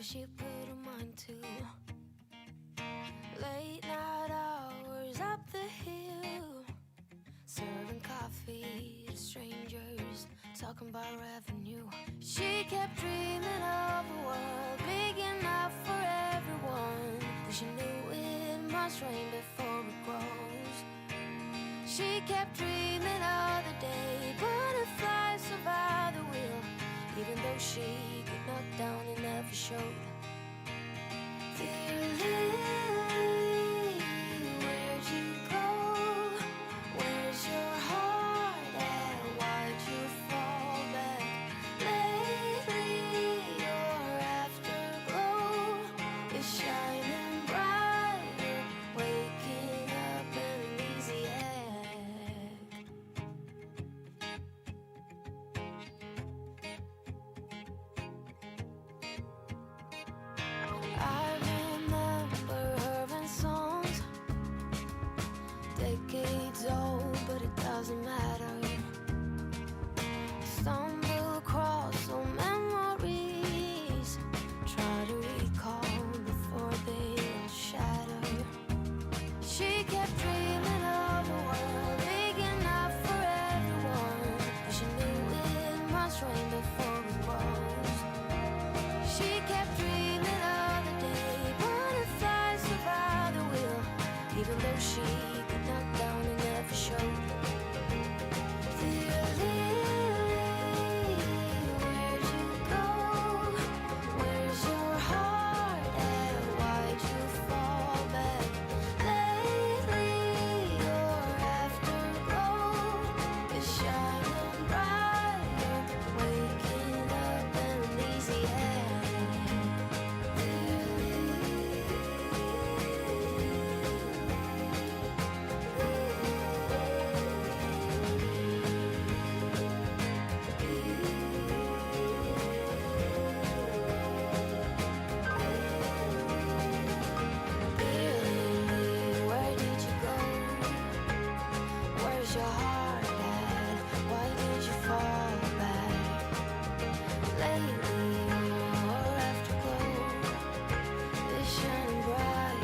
she put her mind to. Late night hours up the hill, serving coffee to strangers, talking about revenue. She kept dreaming of a world big enough for everyone, but she knew it must rain before it grows. She kept dreaming of the day butterflies survive the wheel, even though she got knocked down and never showed. Dear Lily, where'd you go? Where's your heart at? Why'd you fall back? Lately your afterglow is shining brighter, waking up in an easy egg. I remember her in songs, decades old, but it doesn't matter. Stumble across old memories, try to recall before they all shatter. She kept dreaming of a world big enough for everyone, but she knew it must rain before it grows. She kept dreaming of the day butterflies survive the wheel, even though she got knocked down and never showed. Dear Lily, where'd you go? Where's your heart at? Why'd you fall back? Lately your afterglow is shining brighter, waking up in an easy egg. Dear Lily, where did you go? Where's your heart at? Why did you fall back? Lately your afterglow is shining brighter.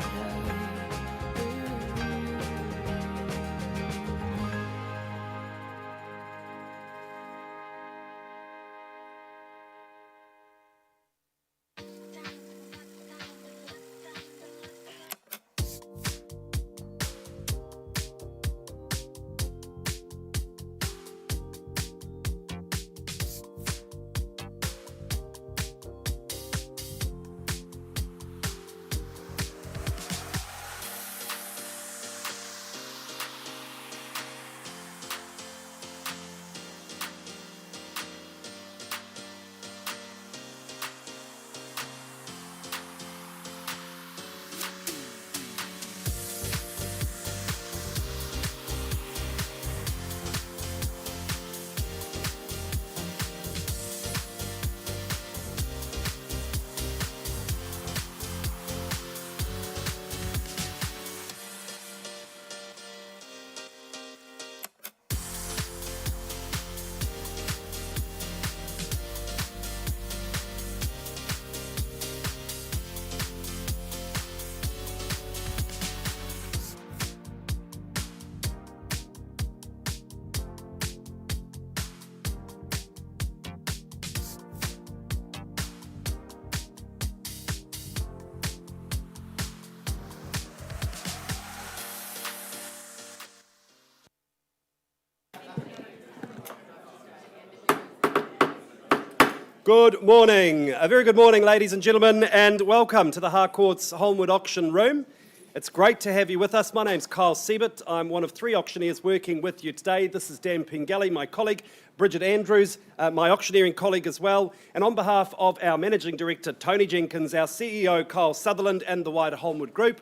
Good morning. A very good morning, ladies and gentlemen, and welcome to the Harcourt's Holmwood auction room. It's great to have you with us. My name's Kyle Siebert. I'm one of three auctioneers working with you today. This is Dan Pengelly, my colleague, Bridget Andrews, my auctioneering colleague as well. And on behalf of our Managing Director, Tony Jenkins, our CEO, Kyle Sutherland, and the wider Holmwood Group,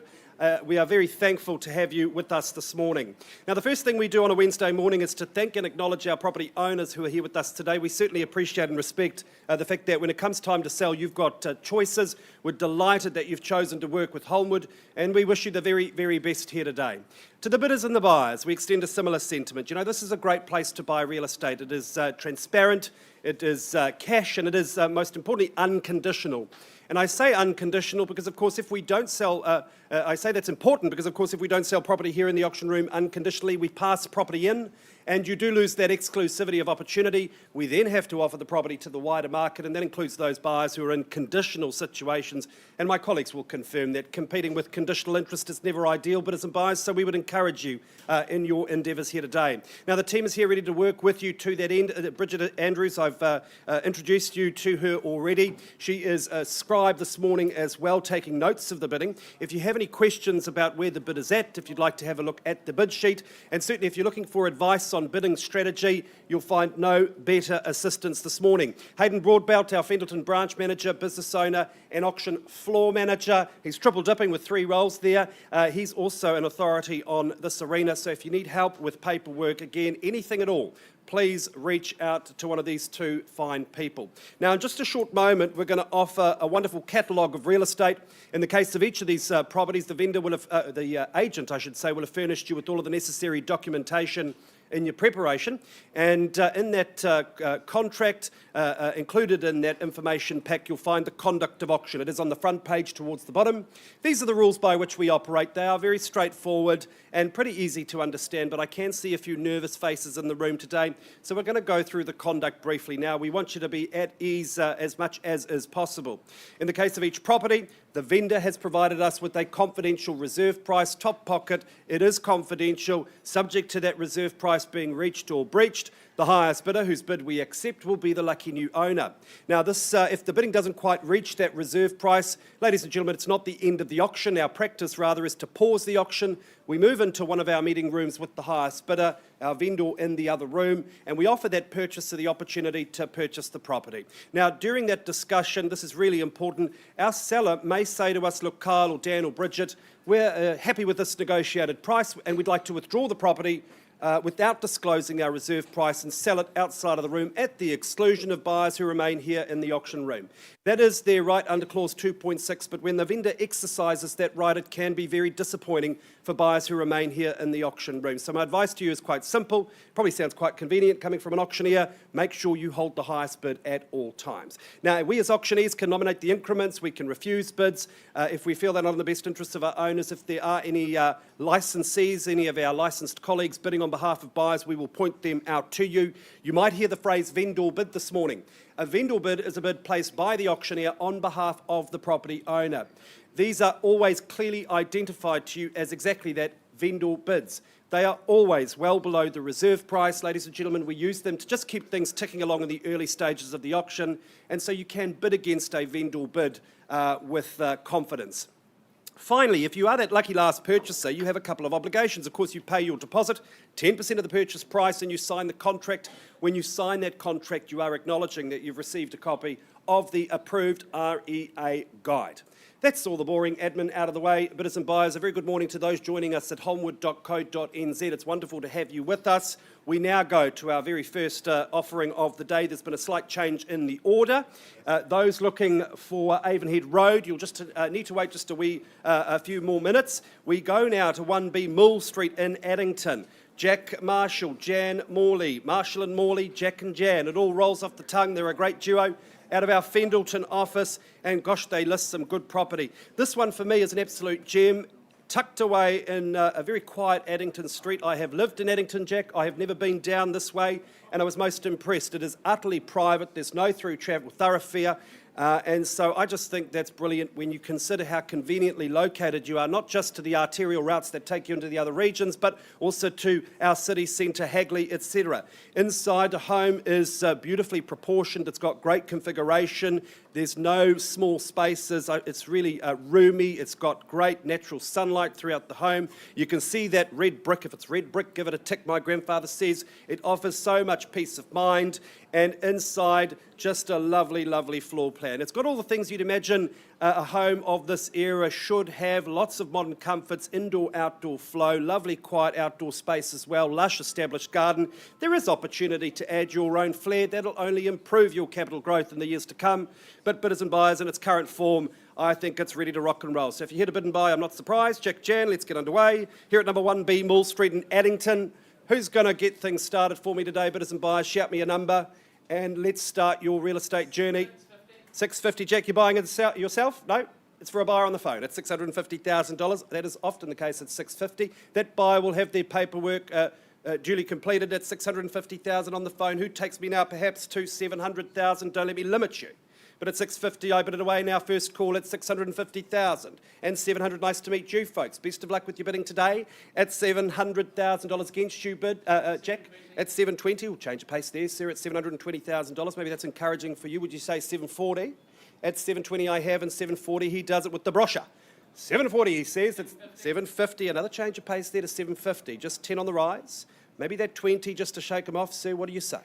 we are very thankful to have you with us this morning. Now, the first thing we do on a Wednesday morning is to thank and acknowledge our property owners who are here with us today. We certainly appreciate and respect the fact that when it comes time to sell, you've got choices. We're delighted that you've chosen to work with Holmwood, and we wish you the very, very best here today. To the bidders and the buyers, we extend a similar sentiment. You know, this is a great place to buy real estate. It is transparent, it is cash, and it is, most importantly, unconditional. And I say unconditional because, of course, if we don't sell, I say that's important because, of course, if we don't sell property here in the auction room unconditionally, we pass property in, and you do lose that exclusivity of opportunity. We then have to offer the property to the wider market, and that includes those buyers who are in conditional situations. And my colleagues will confirm that competing with conditional interest is never ideal, but isn't biased, so we would encourage you in your endeavours here today. Now, the team is here ready to work with you to that end. Bridget Andrews, I've introduced you to her already. She is a scribe this morning as well, taking notes of the bidding. If you have any questions about where the bid is at, if you'd like to have a look at the bid sheet, and certainly if you're looking for advice on bidding strategy, you'll find no better assistance this morning. Hayden Broadbelt, our Fendleton branch manager, business owner and auction floor manager. He's triple dipping with 3 roles there. He's also an authority on this arena, so if you need help with paperwork, again, anything at all, please reach out to one of these 2 fine people. Now, in just a short moment, we're going to offer a wonderful catalogue of real estate. In the case of each of these properties, the vendor will have, the agent, I should say, will have furnished you with all of the necessary documentation in your preparation, and in that contract, included in that information pack, you'll find the conduct of auction. It is on the front page towards the bottom. These are the rules by which we operate. They are very straightforward and pretty easy to understand, but I can see a few nervous faces in the room today, so we're going to go through the conduct briefly now. We want you to be at ease as much as is possible. In the case of each property, the vendor has provided us with a confidential reserve price, top pocket. It is confidential, subject to that reserve price being reached or breached. The highest bidder, whose bid we accept, will be the lucky new owner. Now, this, if the bidding doesn't quite reach that reserve price, ladies and gentlemen, it's not the end of the auction. Our practice, rather, is to pause the auction. We move into one of our meeting rooms with the highest bidder, our vendor in the other room, and we offer that purchaser the opportunity to purchase the property. Now, during that discussion, this is really important, our seller may say to us, look, Kyle or Dan or Bridget, we're happy with this negotiated price and we'd like to withdraw the property without disclosing our reserve price and sell it outside of the room at the exclusion of buyers who remain here in the auction room. That is their right under clause 2.6, but when the vendor exercises that right, it can be very disappointing for buyers who remain here in the auction room. So my advice to you is quite simple, probably sounds quite convenient coming from an auctioneer. Make sure you hold the highest bid at all times. Now, we as auctioneers can nominate the increments, we can refuse bids if we feel they're not in the best interests of our owners. If there are any licensees, any of our licensed colleagues bidding on behalf of buyers, we will point them out to you. You might hear the phrase vendor bid this morning. A vendor bid is a bid placed by the auctioneer on behalf of the property owner. These are always clearly identified to you as exactly that, vendor bids. They are always well below the reserve price. Ladies and gentlemen, we use them to just keep things ticking along in the early stages of the auction, and so you can bid against a vendor bid with confidence. Finally, if you are that lucky last purchaser, you have a couple of obligations. Of course, you pay your deposit, 10% of the purchase price, and you sign the contract. When you sign that contract, you are acknowledging that you've received a copy of the approved REA guide. That's all the boring admin out of the way. Bidders and buyers, a very good morning to those joining us at holmwood.co.nz. It's wonderful to have you with us. We now go to our very first offering of the day. There's been a slight change in the order. Those looking for Avonhead Road, you'll just need to wait just a few more minutes. We go now to 1B Moole Street in Addington. Jack Marshall, Jan Morley, Marshall and Morley, Jack and Jan. It all rolls off the tongue. They're a great duo out of our Fendleton office, and gosh, they list some good property. This one for me is an absolute gem, tucked away in a very quiet Addington street. I have lived in Addington, Jack. I have never been down this way, and I was most impressed. It is utterly private. There's no through travel thoroughfare. And so I just think that's brilliant when you consider how conveniently located you are, not just to the arterial routes that take you into the other regions, but also to our city centre, Hagley, etc. Inside the home is beautifully proportioned. It's got great configuration. There's no small spaces. It's really roomy. It's got great natural sunlight throughout the home. You can see that red brick. If it's red brick, give it a tick, my grandfather says. It offers so much peace of mind. And inside, just a lovely, lovely floor plan. It's got all the things you'd imagine a home of this era should have. Lots of modern comforts, indoor-outdoor flow, lovely quiet outdoor space as well, lush established garden. There is opportunity to add your own flair. That'll only improve your capital growth in the years to come. But bidders and buyers in its current form, I think it's ready to rock and roll. So if you're here to bid and buy, I'm not surprised. Jack Jan, let's get underway. Here at number 1B Moole Street in Addington. Who's going to get things started for me today, bidders and buyers? Shout me a number and let's start your real estate journey. 650, Jack, you're buying it yourself? No, it's for a buyer on the phone. It's $650,000. That is often the case at 650. That buyer will have their paperwork duly completed at 650,000 on the phone. Who takes me now perhaps to 700,000? Don't let me limit you. But at 650, I bid it away now. First call at 650,000 and 700. Nice to meet you, folks. Best of luck with your bidding today. At $700,000 against you bid, Jack. At 720, we'll change the pace there, sir. At $720,000. Maybe that's encouraging for you. Would you say 740? At 720, I have, and 740, he does it with the brochure. 740, he says. It's 750. Another change of pace there to 750. Just 10 on the rise. Maybe that 20 just to shake him off, sir. What do you say?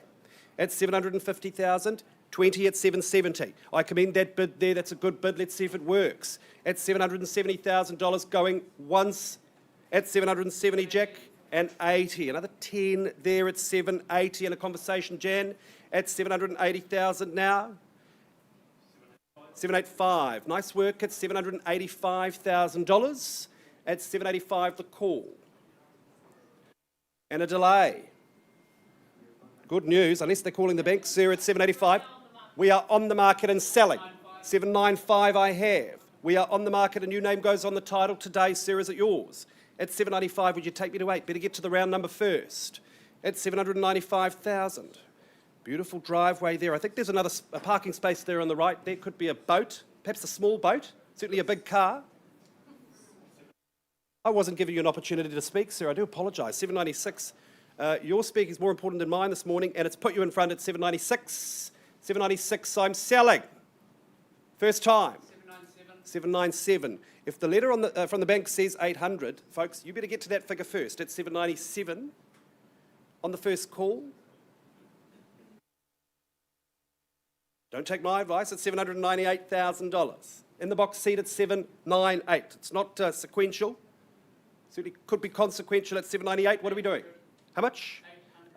At 750,000. 20 at 770. I commend that bid there. That's a good bid. Let's see if it works. At $770,000 going once at 770, Jack, and 80. Another 10 there at 780 in a conversation, Jan. At 780,000 now. 785. Nice work at $785,000. At 785, the call. And a delay. Good news, unless they're calling the bank, sir, at 785. We are on the market and selling. 795 I have. We are on the market. A new name goes on the title today, sir. Is it yours? At 795, would you take me to 8? Better get to the round number first. At 795,000. Beautiful driveway there. I think there's a parking space there on the right. There could be a boat, perhaps a small boat, certainly a big car. I wasn't giving you an opportunity to speak, sir. I do apologise. 796. Your speaking is more important than mine this morning, and it's put you in front at 796. 796, I'm selling. First time. 797. 797. If the letter on from the bank says 800, folks, you better get to that figure first. It's 797 on the first call. Don't take my advice. It's $798,000. In the box seat, it's 798. It's not sequential. Certainly could be consequential at 798. What are we doing? How much?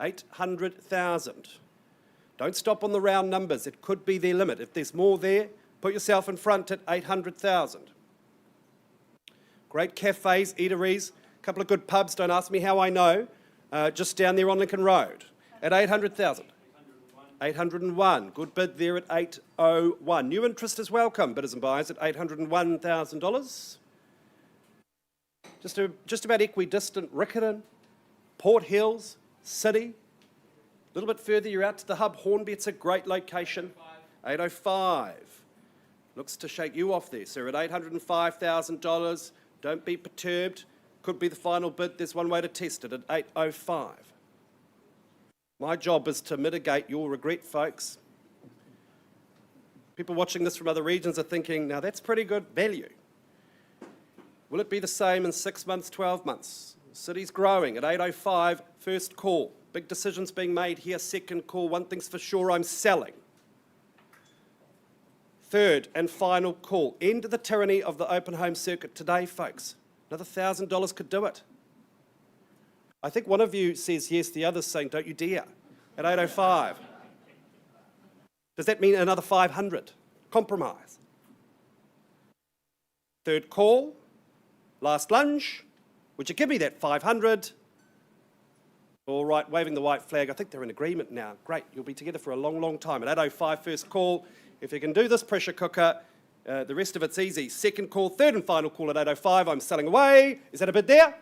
800,000. Don't stop on the round numbers. It could be their limit. If there's more there, put yourself in front at 800,000. Great cafes, eateries, a couple of good pubs. Don't ask me how I know. Just down there on Lincoln Road at 800,000. 801. Good bid there at 801. New interest is welcome. Bidders and buyers at $801,000. Just about equidistant Riccarton, Port Hills, City. A little bit further, you're out to the hub. Hornby, it's a great location. 805. Looks to shake you off there, sir, at $805,000. Don't be perturbed. Could be the final bid. There's one way to test it at 805. My job is to mitigate your regret, folks. People watching this from other regions are thinking, now that's pretty good value. Will it be the same in 6 months, 12 months? City's growing at 805, first call. Big decisions being made here, second call. One thing's for sure, I'm selling. Third and final call. End of the tyranny of the open home circuit today, folks. Another $1,000 could do it. I think one of you says yes, the other's saying don't you dare at 805. Does that mean another 500? Compromise. Third call, last lunge. Would you give me that 500? All right, waving the white flag. I think they're in agreement now. Great, you'll be together for a long, long time. At 805, first call. If you can do this pressure cooker, the rest of it's easy. Second call, third and final call at 805. I'm selling away. Is that a bid there?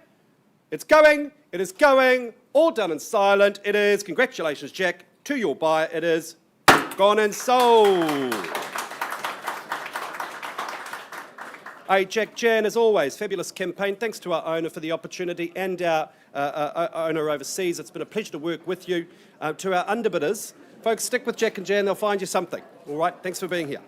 It's going. It is going. All done and silent. It is. Congratulations, Jack. To your buyer, it is gone and sold. Hey, Jack, Jan, as always, fabulous campaign. Thanks to our owner for the opportunity and our owner overseas. It's been a pleasure to work with you. To our underbidders, folks, stick with Jack and Jan. They'll find you something. All right, thanks for being here.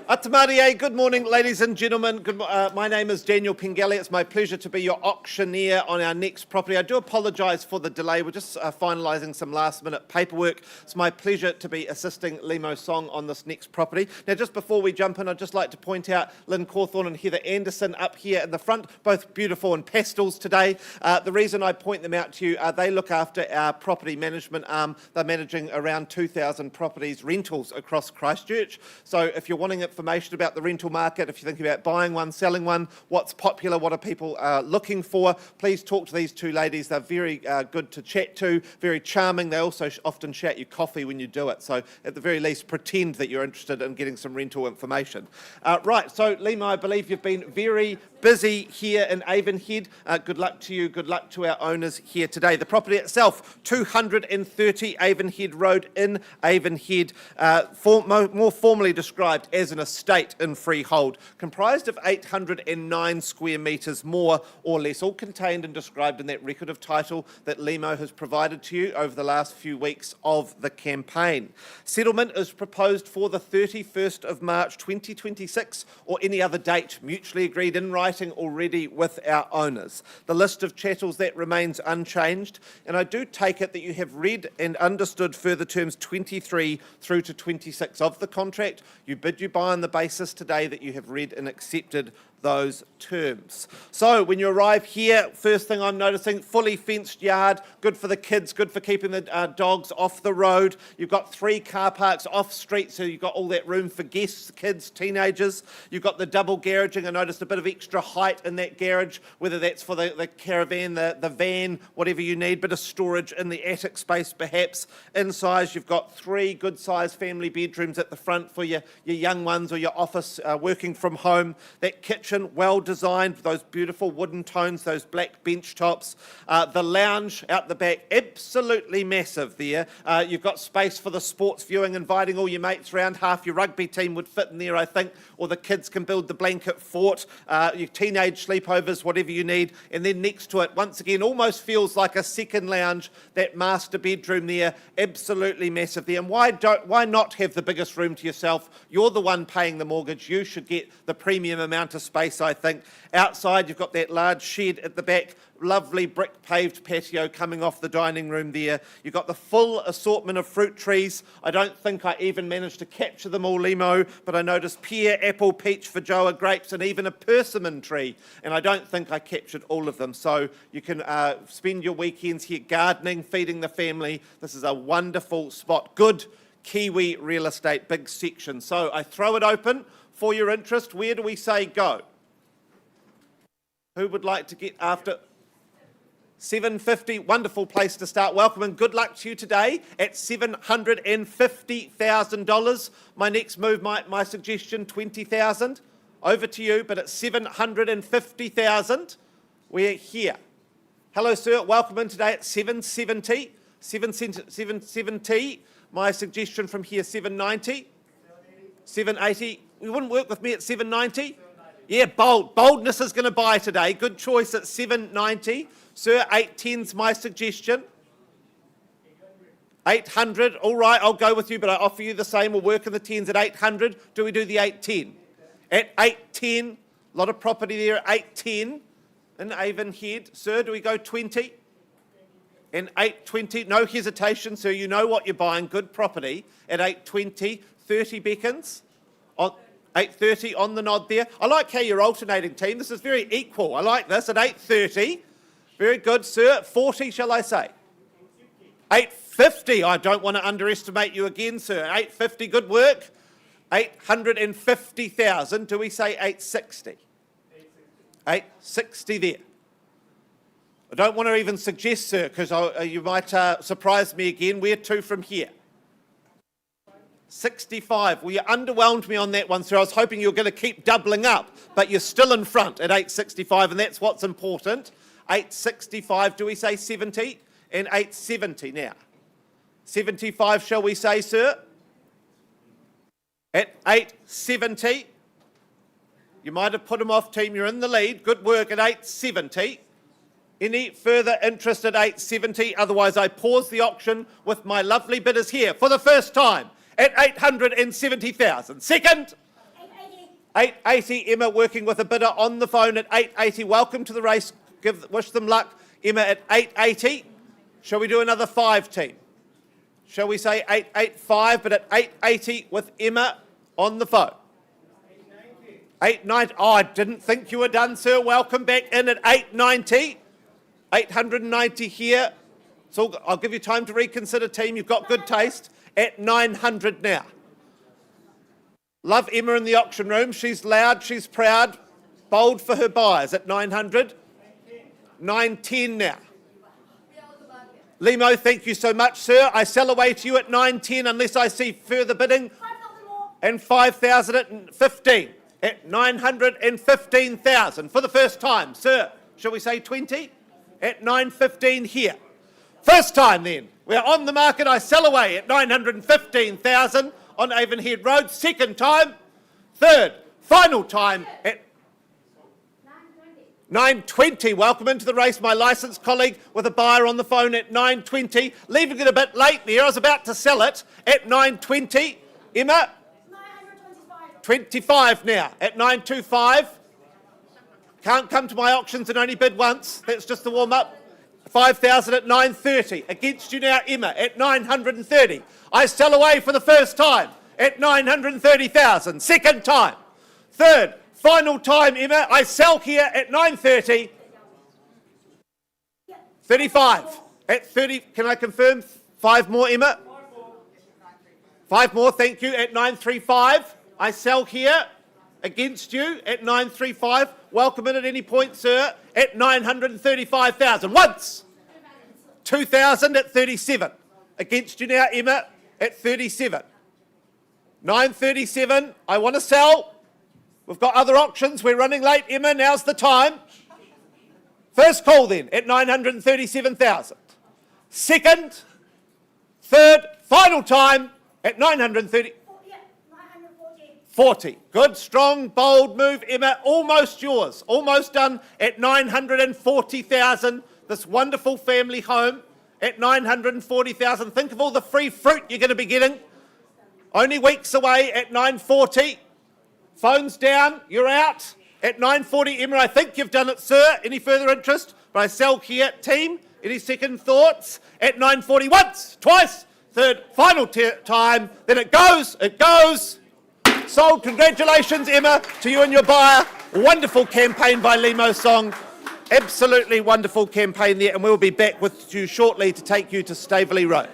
Atamarie, good morning, ladies and gentlemen. My name is Daniel Pengelly. It's my pleasure to be your auctioneer on our next property. I do apologise for the delay. We're just finalising some last-minute paperwork. It's my pleasure to be assisting Limo Song on this next property. Now, just before we jump in, I'd just like to point out Lynn Cawthorne and Heather Anderson up here in the front, both beautiful in pastels today. The reason I point them out to you, they look after our property management arm. They're managing around 2,000 properties rentals across Christchurch. So if you're wanting information about the rental market, if you're thinking about buying one, selling one, what's popular, what are people looking for, please talk to these two ladies. They're very good to chat to, very charming. They also often shout you coffee when you do it. So at the very least, pretend that you're interested in getting some rental information. Right, so Lima, I believe you've been very busy here in Avonhead. Good luck to you, good luck to our owners here today. The property itself, 230 Avonhead Road in Avonhead, more formally described as an estate in freehold, comprised of 809 square metres more or less, all contained and described in that record of title that Limo has provided to you over the last few weeks of the campaign. Settlement is proposed for the 31st of March 2026 or any other date mutually agreed in writing already with our owners. The list of chattels, that remains unchanged, and I do take it that you have read and understood further terms 23 through to 26 of the contract. You bid, you buy on the basis today that you have read and accepted those terms. So when you arrive here, first thing I'm noticing, fully fenced yard, good for the kids, good for keeping the dogs off the road. You've got 3 car parks off street, so you've got all that room for guests, kids, teenagers. You've got the double garaging. I noticed a bit of extra height in that garage, whether that's for the caravan, the van, whatever you need, bit of storage in the attic space perhaps. Inside, you've got 3 good-sized family bedrooms at the front for your young ones or your office working from home. That kitchen, well designed, those beautiful wooden tones, those black bench tops. The lounge out the back, absolutely massive there. You've got space for the sports viewing, inviting all your mates around. Half your rugby team would fit in there, I think, or the kids can build the blanket fort. Your teenage sleepovers, whatever you need. And then next to it, once again, almost feels like a second lounge, that master bedroom there, absolutely massive there. And why not have the biggest room to yourself? You're the one paying the mortgage. You should get the premium amount of space space, I think. Outside, you've got that large shed at the back, lovely brick paved patio coming off the dining room there. You've got the full assortment of fruit trees. I don't think I even managed to capture them all, Limo, but I noticed pear, apple, peach, feijoa, grapes, and even a persimmon tree. And I don't think I captured all of them. So you can spend your weekends here gardening, feeding the family. This is a wonderful spot. Good Kiwi real estate, big section. So I throw it open for your interest. Where do we say go? Who would like to get after? 750, wonderful place to start. Welcome and good luck to you today at $750,000. My next move, my suggestion, 20,000. Over to you, but at 750,000, we're here. Hello, sir. Welcome in today at 770. 770. My suggestion from here, 790. 780. You wouldn't work with me at 790? Yeah, bold. Boldness is going to buy today. Good choice at 790. Sir, 810's my suggestion. 800. All right, I'll go with you, but I offer you the same. We'll work in the 10s at 800. Do we do the 810? At 810, a lot of property there at 810 in Avonhead. Sir, do we go 20? And 820, no hesitation, sir. You know what you're buying. Good property at 820. 30 beckons. On 8:30 on the nod there. I like how you're alternating, team. This is very equal. I like this at 8:30. Very good, sir. 40, shall I say? 850. I don't want to underestimate you again, sir. 850, good work. 850,000. Do we say 860? 860 there. I don't want to even suggest, sir, because you might surprise me again. Where to from here? 65. Well, you underwhelmed me on that one, sir. I was hoping you were going to keep doubling up, but you're still in front at 865, and that's what's important. 865, do we say 70? And 870 now. 75, shall we say, sir? At 870. You might have put him off, team. You're in the lead. Good work at 870. Any further interest at 870? Otherwise, I pause the auction with my lovely bidders here for the first time at 870,000. Second? 880. Emma working with a bidder on the phone at 880. Welcome to the race. Wish them luck. Emma at 880. Shall we do another 5, team? Shall we say 885, but at 880 with Emma on the phone? 890. Oh, I didn't think you were done, sir. Welcome back in at 890. 890 here. So I'll give you time to reconsider, team. You've got good taste. At 900 now. Love Emma in the auction room. She's loud, she's proud, bold for her buyers at 900. 910 now. Limo, thank you so much, sir. I sell away to you at 910 unless I see further bidding. And 5,000 at 15. At 915,000 for the first time. Sir, shall we say 20? At 915 here. First time then. We're on the market. I sell away at 915,000 on Avonhead Road. Second time. Third. Final time at 920. Welcome into the race, my licensed colleague with a buyer on the phone at 920. Leaving it a bit late there. I was about to sell it at 920. Emma? 25 now at 925. Can't come to my auctions and only bid once. That's just the warm-up. 5,000 at 930. Against you now, Emma, at 930. I sell away for the first time at 930,000. Second time. Third. Final time, Emma. I sell here at 930. 35. At 30. Can I confirm? 5 more, Emma? 5 more, thank you. At 935. I sell here against you at 935. Welcome in at any point, sir, at 935,000. Once. 2,000 at 37. Against you now, Emma, at 37. 937. I want to sell. We've got other auctions. We're running late, Emma. Now's the time. First call then at 937,000. Second, third, final time at 930. 40. Good, strong, bold move, Emma. Almost yours. Almost done at 940,000. This wonderful family home at 940,000. Think of all the free fruit you're going to be getting. Only weeks away at 940. Phone's down. You're out. At 9:40, Emma, I think you've done it, sir. Any further interest? But I sell here, team. Any second thoughts? At 9:40, once, twice, third, final time. Then it goes. Sold. Congratulations, Emma, to you and your buyer. Wonderful campaign by Limo Song. Absolutely wonderful campaign there, and we'll be back with you shortly to take you to Staveley Road.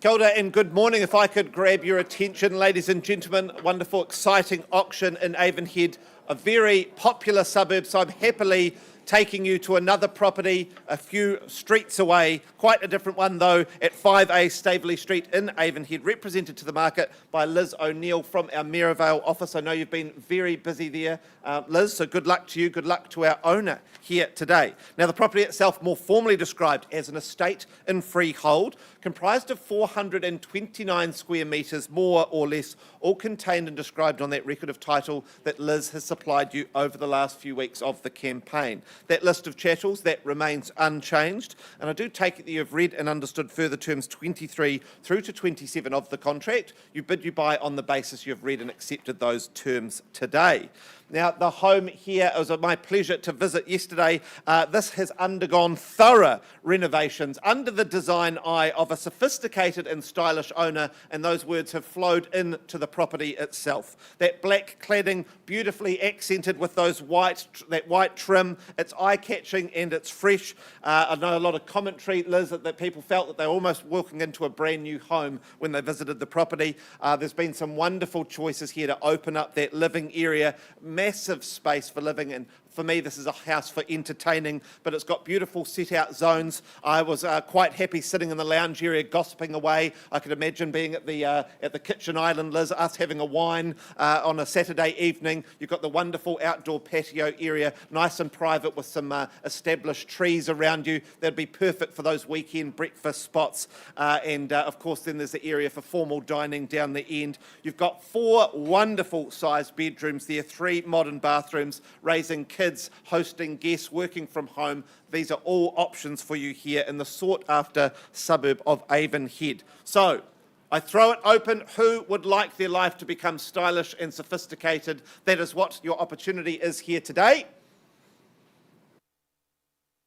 Kia ora and good morning. If I could grab your attention, ladies and gentlemen, wonderful, exciting auction in Avonhead, a very popular suburb, so I'm happily taking you to another property a few streets away, quite a different one though, at 5A Staveley Street in Avonhead, represented to the market by Liz O'Neill from our Mayorvale office. I know you've been very busy there, Liz, so good luck to you, good luck to our owner here today. Now, the property itself, more formally described as an estate in freehold, comprised of 429 square metres, more or less, all contained and described on that record of title that Liz has supplied you over the last few weeks of the campaign. That list of chattels, that remains unchanged, and I do take it that you've read and understood further terms 23 through to 27 of the contract. You bid, you buy on the basis you've read and accepted those terms today. Now, the home here, it was my pleasure to visit yesterday. This has undergone thorough renovations under the design eye of a sophisticated and stylish owner, and those words have flowed into the property itself. That black cladding, beautifully accented with that white trim, it's eye-catching and it's fresh. I know a lot of commentary, Liz, that people felt that they were almost walking into a brand new home when they visited the property. There's been some wonderful choices here to open up that living area, massive space for living in. For me, this is a house for entertaining, but it's got beautiful sit-out zones. I was quite happy sitting in the lounge area, gossiping away. I could imagine being at the kitchen island, Liz, us having a wine on a Saturday evening. You've got the wonderful outdoor patio area, nice and private with some established trees around you. That'd be perfect for those weekend breakfast spots. And of course, then there's the area for formal dining down the end. You've got 4 wonderful-sized bedrooms there, 3 modern bathrooms, raising kids, hosting guests, working from home. These are all options for you here in the sought-after suburb of Avonhead. So, I throw it open. Who would like their life to become stylish and sophisticated? That is what your opportunity is here today.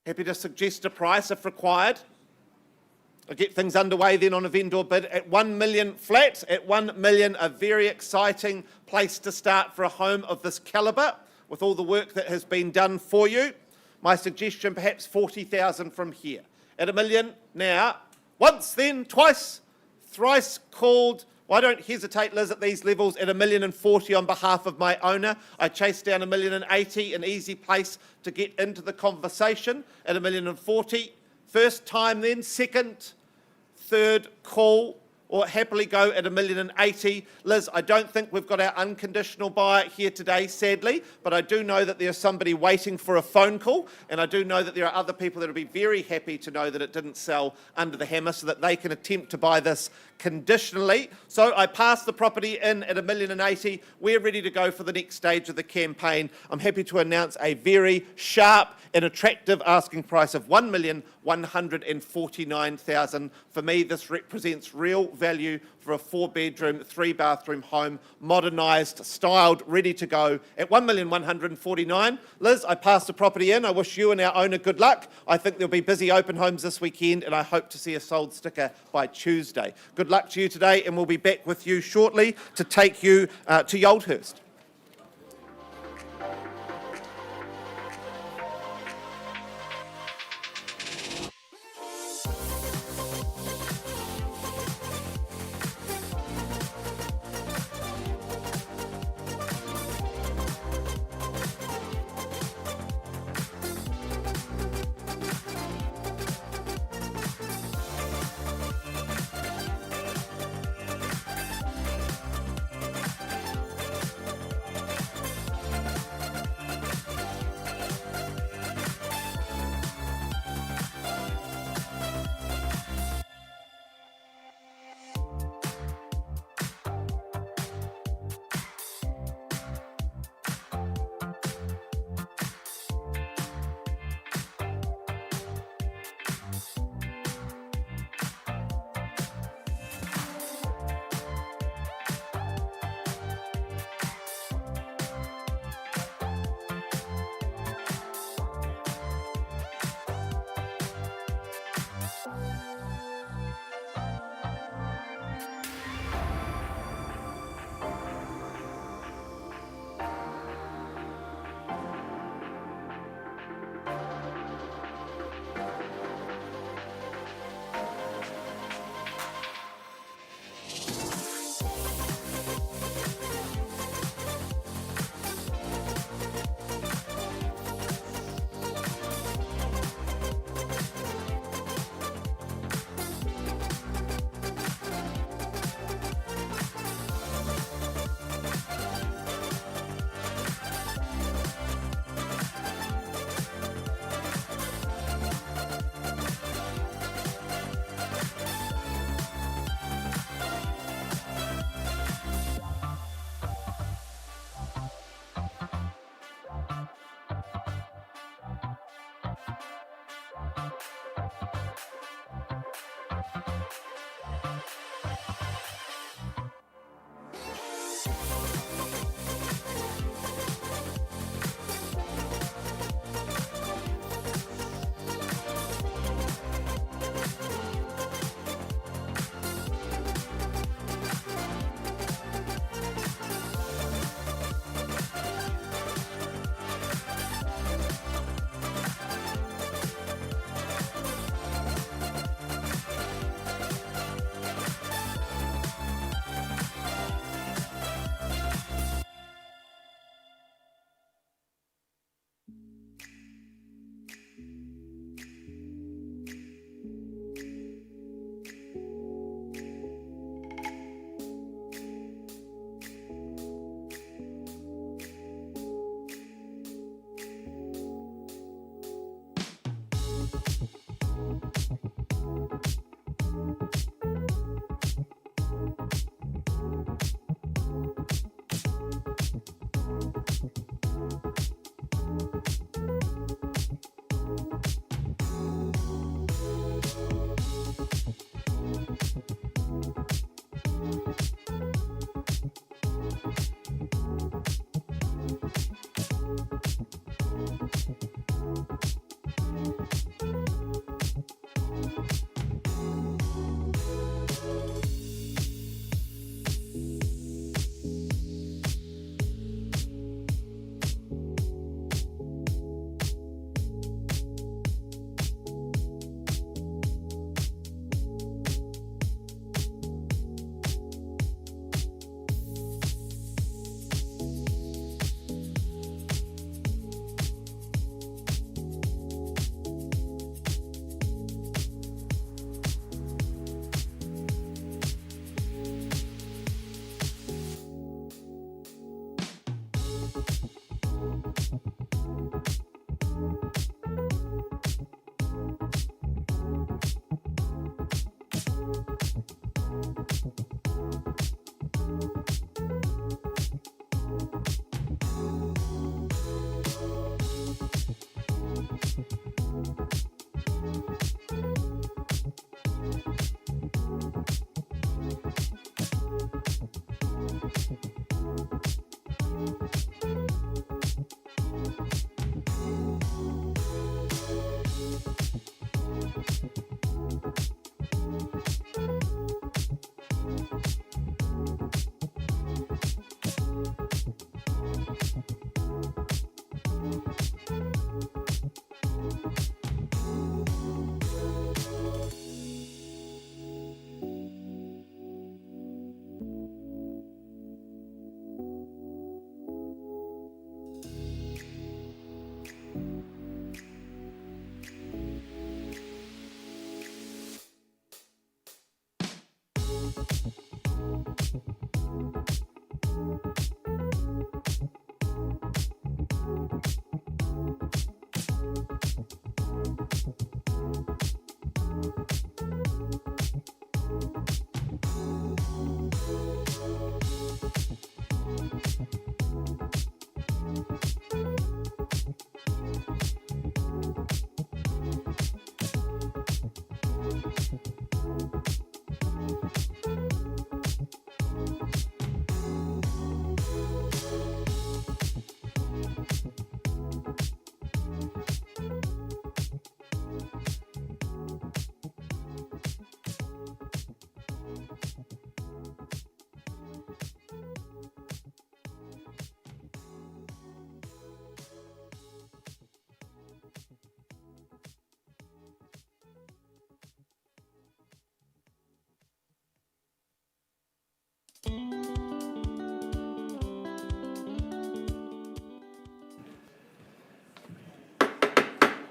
Happy to suggest a price if required. I'll get things underway then on a vendor bid at 1 million flat. At 1 million, a very exciting place to start for a home of this calibre, with all the work that has been done for you. My suggestion, perhaps 40,000 from here. At 1 million now, once, then twice, thrice called. Well, I don't hesitate, Liz, at these levels. At 1,040,000 on behalf of my owner, I chased down 1,080,000, an easy place to get into the conversation. At 1,040,000, first time then, second, third call. or happily go at $1,080,000. Liz, I don't think we've got our unconditional buyer here today, sadly, but I do know that there's somebody waiting for a phone call, and I do know that there are other people that will be very happy to know that it didn't sell under the hammer so that they can attempt to buy this conditionally. So I passed the property in at $1,080,000. We're ready to go for the next stage of the campaign. I'm happy to announce a very sharp and attractive asking price of $1,149,000. For me, this represents real value for a 4-bedroom, 3-bathroom home, modernised, styled, ready to go at $1,149,000. Liz, I passed the property in. I wish you and our owner good luck. I think there'll be busy open homes this weekend, and I hope to see a sold sticker by Tuesday. Good luck to you today, and we'll be back with you shortly to take you to Yoldhurst.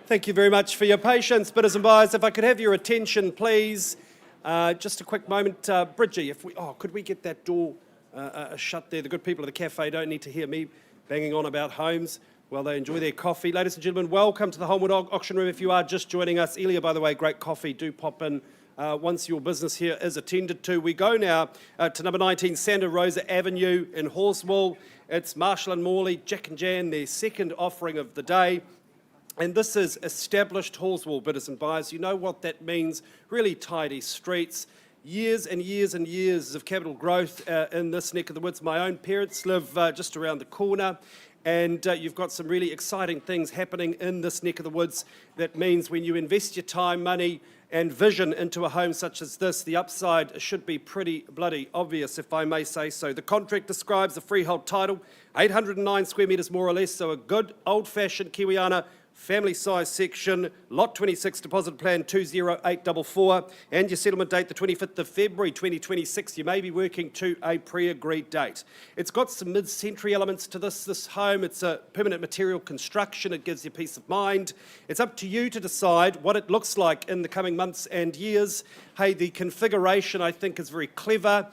Thank you very much for your patience, bidders and buyers. If I could have your attention, please. Just a quick moment. Bridgie, could we get that door shut there? The good people of the cafe don't need to hear me banging on about homes while they enjoy their coffee. Ladies and gentlemen, welcome to the Holmwood auction room. If you are just joining us, Elia, by the way, great coffee. Do pop in once your business here is attended to. We go now to number 19, Santa Rosa Avenue in Horswell. It's Marshall and Morley, Jack and Jan, their second offering of the day. And this is established Horswell, bidders and buyers. You know what that means. Really tidy streets. Years and years and years of capital growth in this neck of the woods. My own parents live just around the corner. And you've got some really exciting things happening in this neck of the woods. That means when you invest your time, money and vision into a home such as this, the upside should be pretty bloody obvious, if I may say so. The contract describes a freehold title, 809 square metres more or less, so a good old-fashioned Kiwiana family size section, lot 26, deposit plan 20844, and your settlement date the 25th of February 2026. You may be working to a pre-agreed date. It's got some mid-century elements to this home. It's a permanent material construction. It gives you peace of mind. It's up to you to decide what it looks like in the coming months and years. Hey, the configuration, I think, is very clever.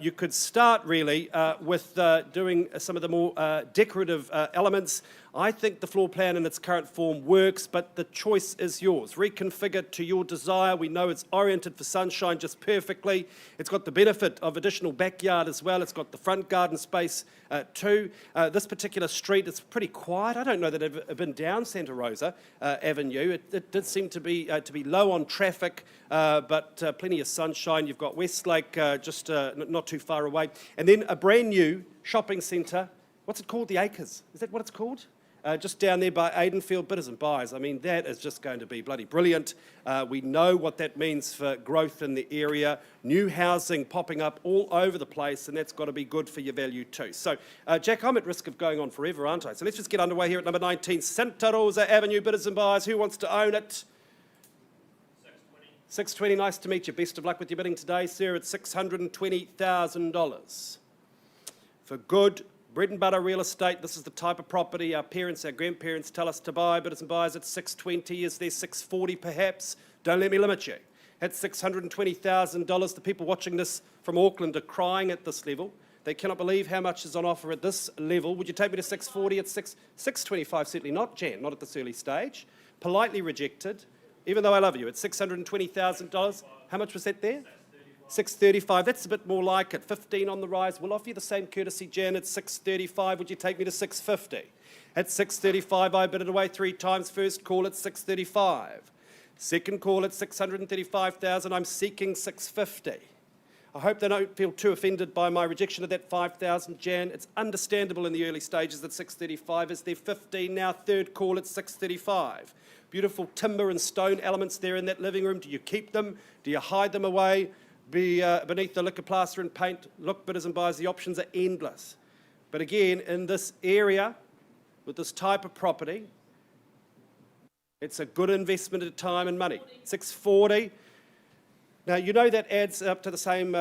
You could start really with doing some of the more decorative elements. I think the floor plan in its current form works, but the choice is yours. Reconfigure to your desire. We know it's oriented for sunshine just perfectly. It's got the benefit of additional backyard as well. It's got the front garden space too. This particular street, it's pretty quiet. I don't know that I've been down Santa Rosa Avenue. It did seem to be low on traffic, but plenty of sunshine. You've got Westlake just not too far away. And then a brand new shopping centre. What's it called? The Acres. Is that what it's called? Just down there by Aidenfield, bidders and buyers. I mean, that is just going to be bloody brilliant. We know what that means for growth in the area. New housing popping up all over the place, and that's got to be good for your value too. So, Jack, I'm at risk of going on forever, aren't I? So let's just get underway here at number 19, Santa Rosa Avenue, bidders and buyers. Who wants to own it? 620, nice to meet you. Best of luck with your bidding today, sir. It's $620,000. For good bread and butter real estate, this is the type of property our parents, our grandparents tell us to buy. Bidders and buyers at 620, is there 640 perhaps? Don't let me limit you. At $620,000, the people watching this from Auckland are crying at this level. They cannot believe how much is on offer at this level. Would you take me to 640 at 625? Certainly not, Jan, not at this early stage. Politely rejected, even though I love you, at $620,000. How much was that there? 635, that's a bit more like it. 15 on the rise. We'll offer you the same courtesy, Jan, at 635. Would you take me to 650? At 635, I bid it away 3 times. First call at 635. Second call at 635,000. I'm seeking 650. I hope they don't feel too offended by my rejection of that 5,000, Jan. It's understandable in the early stages at 635. Is there 15 now? Third call at 635. Beautiful timber and stone elements there in that living room. Do you keep them? Do you hide them away beneath the liquor plaster and paint? Look, bidders and buyers, the options are endless. But again, in this area, with this type of property, it's a good investment of time and money. 640. Now, you know that adds up to the same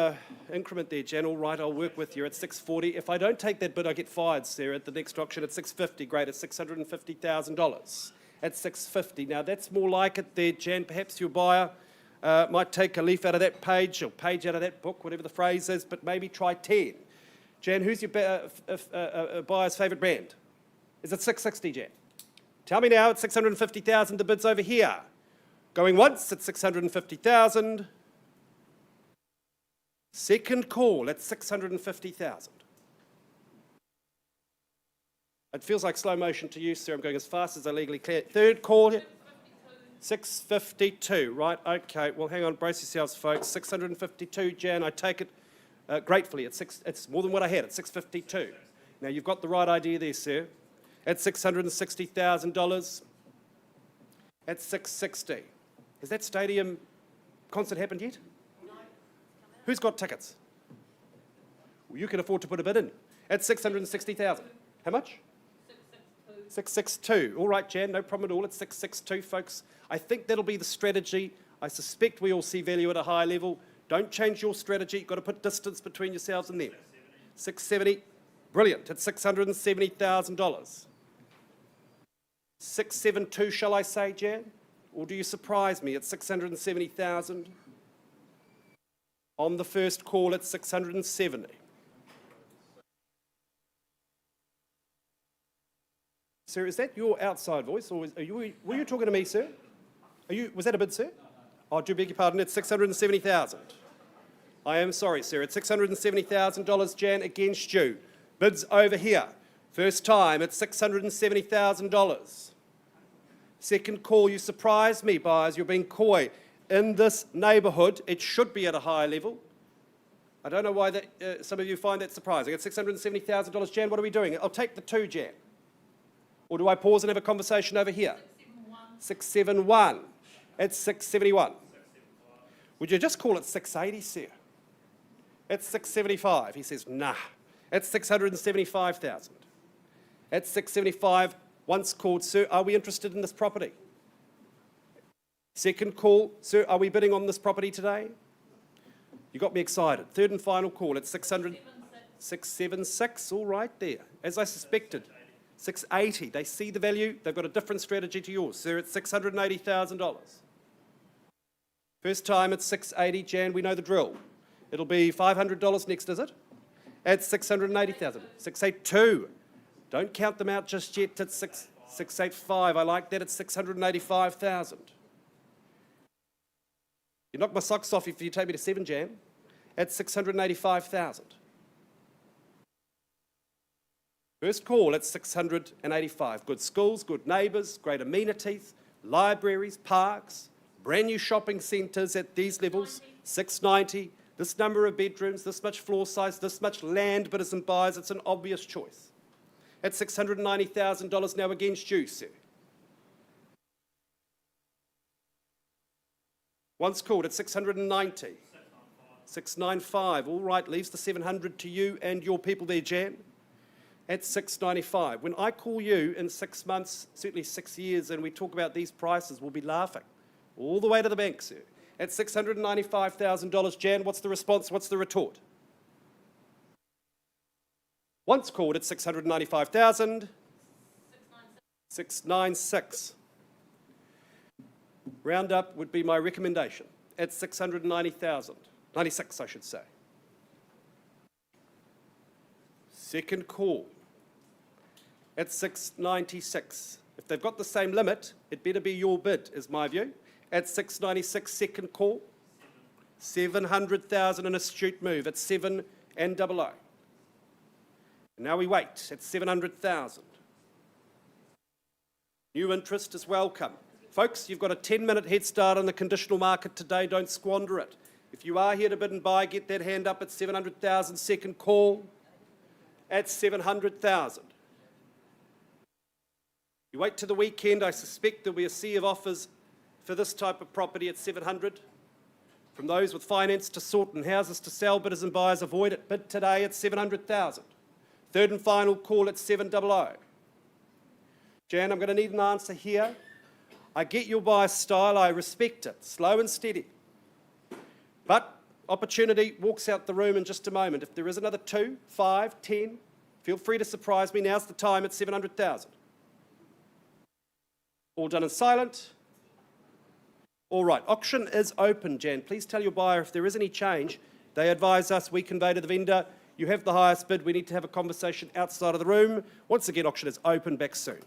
increment there, Jan. All right, I'll work with you at 640. If I don't take that bid, I get fired, Sarah, at the next auction at 650. Great, at $650,000. At 650. Now, that's more like it there, Jan. Perhaps your buyer might take a leaf out of that page or page out of that book, whatever the phrase is, but maybe try 10. Jan, who's your buyer's favourite brand? Is it 660, Jan? Tell me now, at 650,000, the bid's over here. Going once at 650,000. Second call at 650,000. It feels like slow motion to you, sir. I'm going as fast as I legally can. Third call, 652. Right, okay. Well, hang on, brace yourselves, folks. 652, Jan. I take it gratefully. It's more than what I had at 652. Now, you've got the right idea there, sir. At $660,000. At 660. Has that stadium concert happened yet? No. Who's got tickets? Well, you can afford to put a bid in. At 660,000. How much? 662. All right, Jan, no problem at all. It's 662, folks. I think that'll be the strategy. I suspect we all see value at a high level. Don't change your strategy. You've got to put distance between yourselves and them. 670. Brilliant. It's $670,000. 672, shall I say, Jan? Or do you surprise me at 670,000? On the first call at 670. Sir, is that your outside voice, or were you talking to me, sir? Was that a bid, sir? Oh, do beg your pardon, it's 670,000. I am sorry, sir. It's $670,000, Jan, against you. Bids over here. First time, it's $670,000. Second call, you surprised me, buyers. You're being coy. In this neighbourhood, it should be at a high level. I don't know why some of you find that surprising. It's $670,000, Jan. What are we doing? I'll take the 2, Jan. Or do I pause and have a conversation over here? 671. It's 671. Would you just call it 680, sir? It's 675. He says, nah. It's 675,000. At 675, once called, sir, are we interested in this property? Second call, sir, are we bidding on this property today? You got me excited. Third and final call at 676, all right there. As I suspected, 680. They see the value. They've got a different strategy to yours, sir. It's $680,000. First time it's 680, Jan. We know the drill. It'll be $500 next, is it? At 680,000. 682. Don't count them out just yet. It's 685. I like that. It's 685,000. You knock my socks off if you take me to 7, Jan. At 685,000. First call at 685. Good schools, good neighbours, great amenities, libraries, parks, brand new shopping centres at these levels. 690. This number of bedrooms, this much floor size, this much land, bidders and buyers. It's an obvious choice. At $690,000 now against you, sir. Once called at 690. 695. All right, leaves the 700 to you and your people there, Jan. At 695. When I call you in 6 months, certainly 6 years, and we talk about these prices, we'll be laughing all the way to the bank, sir. At $695,000, Jan, what's the response? What's the retort? Once called at 695,000. 696. Round up would be my recommendation at 690,000. 96, I should say. Second call at 696. If they've got the same limit, it better be your bid, is my view. At 696, second call. 700,000, an astute move at 7 and 00. And now we wait at 700,000. New interest is welcome. Folks, you've got a 10-minute head start on the conditional market today. Don't squander it. If you are here to bid and buy, get that hand up at 700,000. Second call at 700,000. You wait to the weekend, I suspect there'll be a sea of offers for this type of property at 700. From those with finance to sort and houses to sell, bidders and buyers avoid it. Bid today at 700,000. Third and final call at 700. Jan, I'm going to need an answer here. I get your buyer style, I respect it. Slow and steady. But opportunity walks out the room in just a moment. If there is another 2, 5, 10, feel free to surprise me. Now's the time at 700,000. All done and silent. All right, auction is open, Jan. Please tell your buyer if there is any change. They advise us, we convey to the vendor, you have the highest bid, we need to have a conversation outside of the room. Once again, auction is open, back soon.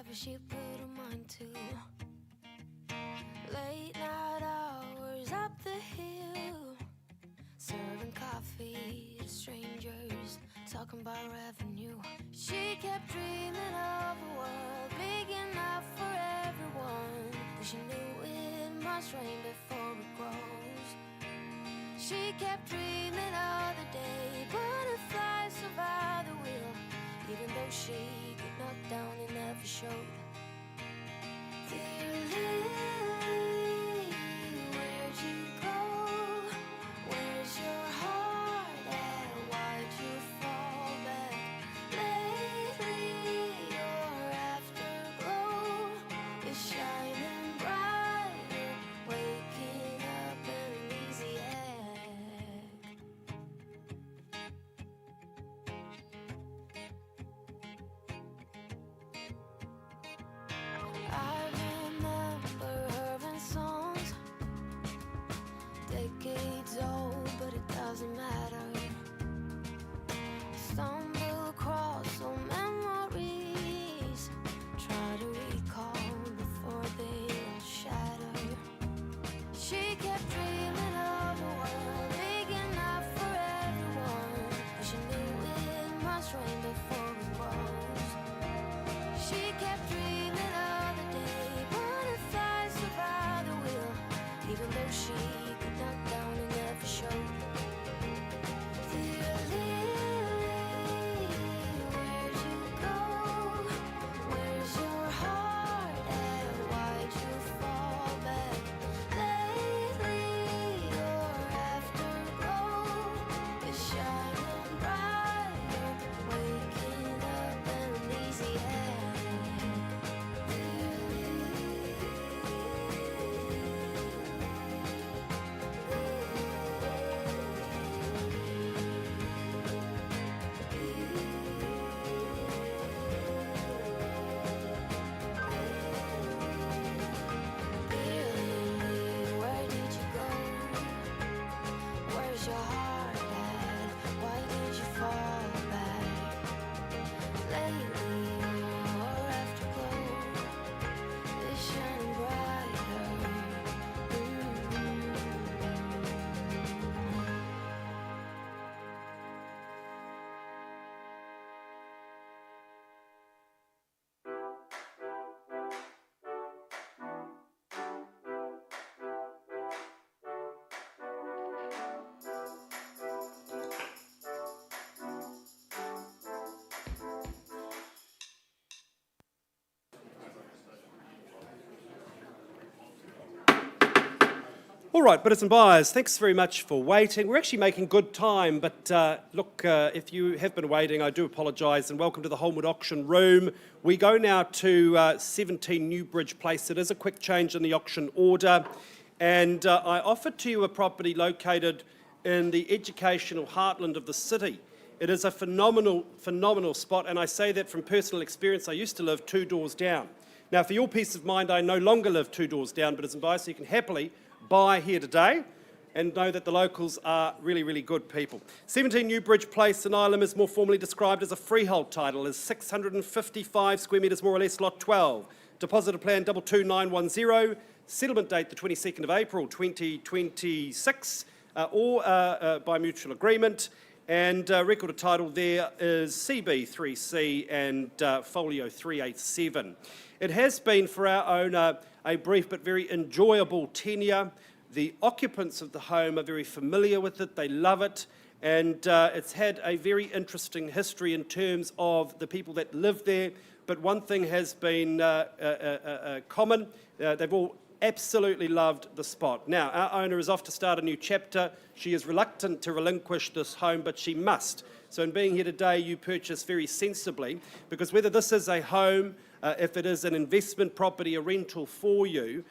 whatever she put her mind to. Late night hours up the hill, serving coffee to strangers, talking about revenue. She kept dreaming of a world big enough for everyone, but she knew it must rain before it grows. She kept dreaming of the day butterflies survive the wheel, even though she got knocked down and never showed. Dear Lily, where'd you go? Where's your heart at? Why'd you fall back? Lately, your afterglow is shining brighter, waking up in an easy egg. I remember her in songs, decades old, but it doesn't matter. Stumble across old memories, try to recall before they all shatter. She kept dreaming of a world big enough for everyone, but she knew it must rain before it grows. She kept dreaming of the day butterflies survive the wheel, even though she got knocked down and never showed. Dear Lily, where'd you go? Where's your heart at? Why'd you fall back? Lately, your afterglow is shining brighter, waking up in an easy egg. Dear Lily, where did you go? Where's your heart at? Why did you fall back? Lately, your afterglow is shining brighter. All right, bidders and buyers, thanks very much for waiting. We're actually making good time, but look, if you have been waiting, I do apologise, and welcome to the Holmwood auction room. We go now to 17 Newbridge Place. It is a quick change in the auction order, and I offered to you a property located in the educational heartland of the city. It is a phenomenal spot, and I say that from personal experience. I used to live 2 doors down. Now, for your peace of mind, I no longer live 2 doors down, bidders and buyers, so you can happily buy here today and know that the locals are really, really good people. 17 Newbridge Place in Ilam is more formally described as a freehold title, is 655 square metres more or less, lot 12. Deposit plan 22910, settlement date the 22nd of April 2026, or by mutual agreement. And record of title there is CB3C and folio 387. It has been, for our owner, a brief but very enjoyable tenure. The occupants of the home are very familiar with it, they love it, and it's had a very interesting history in terms of the people that live there. But one thing has been common, they've all absolutely loved the spot. Now, our owner is off to start a new chapter. She is reluctant to relinquish this home, but she must. So in being here today, you purchase very sensibly, because whether this is a home, if it is an investment property, a rental for you,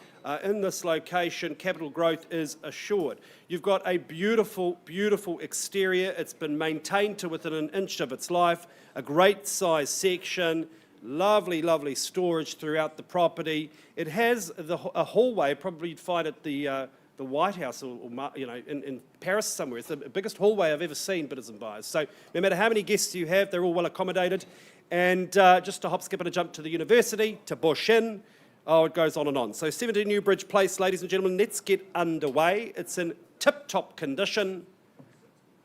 in this location, capital growth is assured. You've got a beautiful, beautiful exterior. It's been maintained to within an inch of its life, a great size section, lovely, lovely storage throughout the property. It has a hallway, probably you'd find at the White House or in Paris somewhere. It's the biggest hallway I've ever seen, bidders and buyers. So no matter how many guests you have, they're all well accommodated. And just a hop, skip and a jump to the university, to Bush Inn. Oh, it goes on and on. So 17 Newbridge Place, ladies and gentlemen, let's get underway. It's in tip-top condition.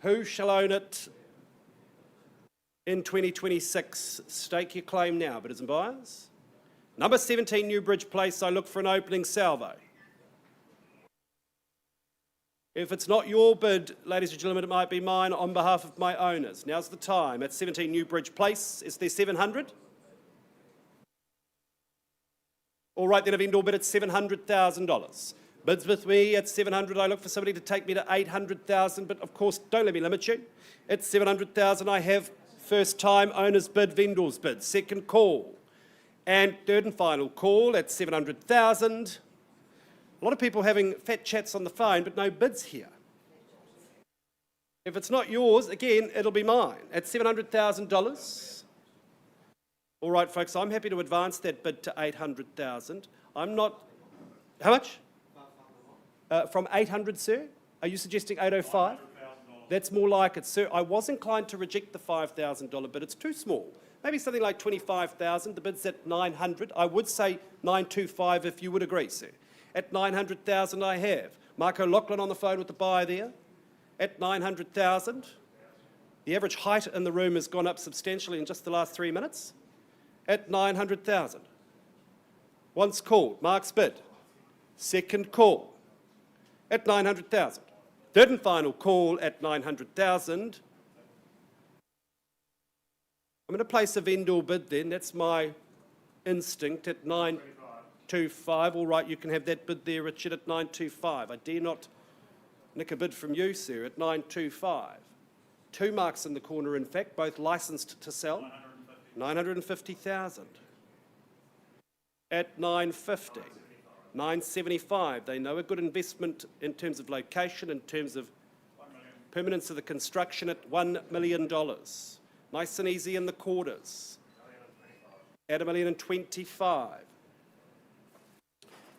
Who shall own it in 2026? Stake your claim now, bidders and buyers. Number 17 Newbridge Place, I look for an opening salvo. If it's not your bid, ladies and gentlemen, it might be mine on behalf of my owners. Now's the time. At 17 Newbridge Place, is there 700? All right, then a vendor bid at $700,000. Bids with me at 700. I look for somebody to take me to 800,000, but of course, don't let me limit you. At 700,000, I have first time owner's bid, vendor's bid, second call. And third and final call at 700,000. A lot of people having fat chats on the phone, but no bids here. If it's not yours, again, it'll be mine at $700,000. All right, folks, I'm happy to advance that bid to 800,000. I'm not... How much? From 800, sir? Are you suggesting 805? That's more like it, sir. I was inclined to reject the $5,000 bid. It's too small. Maybe something like 25,000. The bid's at 900. I would say 925 if you would agree, sir. At 900,000 I have. Mark O'Loughlin on the phone with the buyer there. At 900,000. The average height in the room has gone up substantially in just the last 3 minutes. At 900,000. Once called, Mark's bid. Second call at 900,000. Third and final call at 900,000. I'm going to place a vendor bid then. That's my instinct at 925. All right, you can have that bid there, Richard, at 925. I dare not nick a bid from you, sir, at 925. Two marks in the corner, in fact, both licensed to sell. 950,000. At 950. 975. They know a good investment in terms of location, in terms of permanence of the construction at $1 million. Nice and easy in the quarters. At $1,025,000.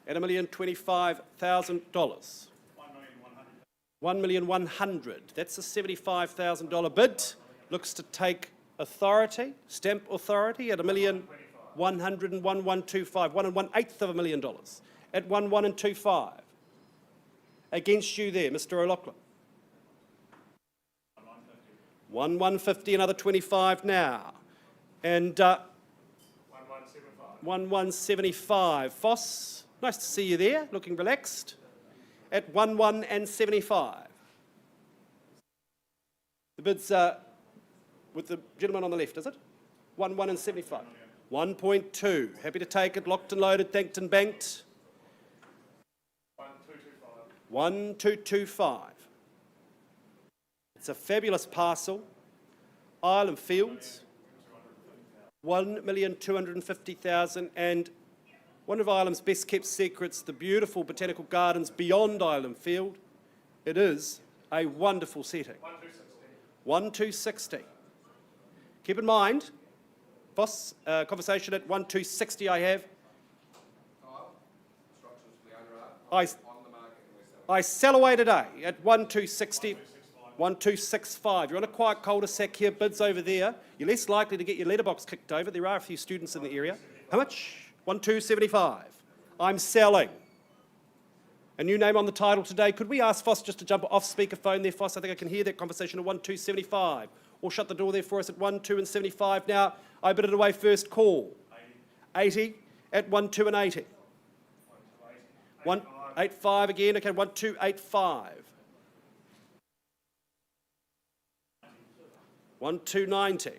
At $1,025,000. $1,100,000. That's a $75,000 bid. Looks to take authority, stamp authority at $1,101,125, $1.18 million at $1,125. Against you there, Mr. O'Loughlin. 1,150, another 25 now, and 1,175. Foss, nice to see you there, looking relaxed. At 1,175. The bid's with the gentleman on the left, is it? 1,175. 1.2. Happy to take it. Locked and loaded, thanked and banked. 1,225. It's a fabulous parcel. Island Fields. 1,250,000, and one of Ireland's best kept secrets, the beautiful botanical gardens beyond Island Field. It is a wonderful setting. 1,260. Keep in mind, boss, conversation at 1,260 I have. I sell away today at 1,260, 1,265. You're on a quiet cul-de-sac here, bids over there. You're less likely to get your letterbox kicked over. There are a few students in the area. How much? 1,275. I'm selling. A new name on the title today. Could we ask Foss just to jump off speakerphone there, Foss? I think I can hear that conversation at 1,275. Or shut the door there for us at 1,275. Now, I bid it away first call. 80 at 1,280. 1,85 again. Okay, 1,285. 1,290.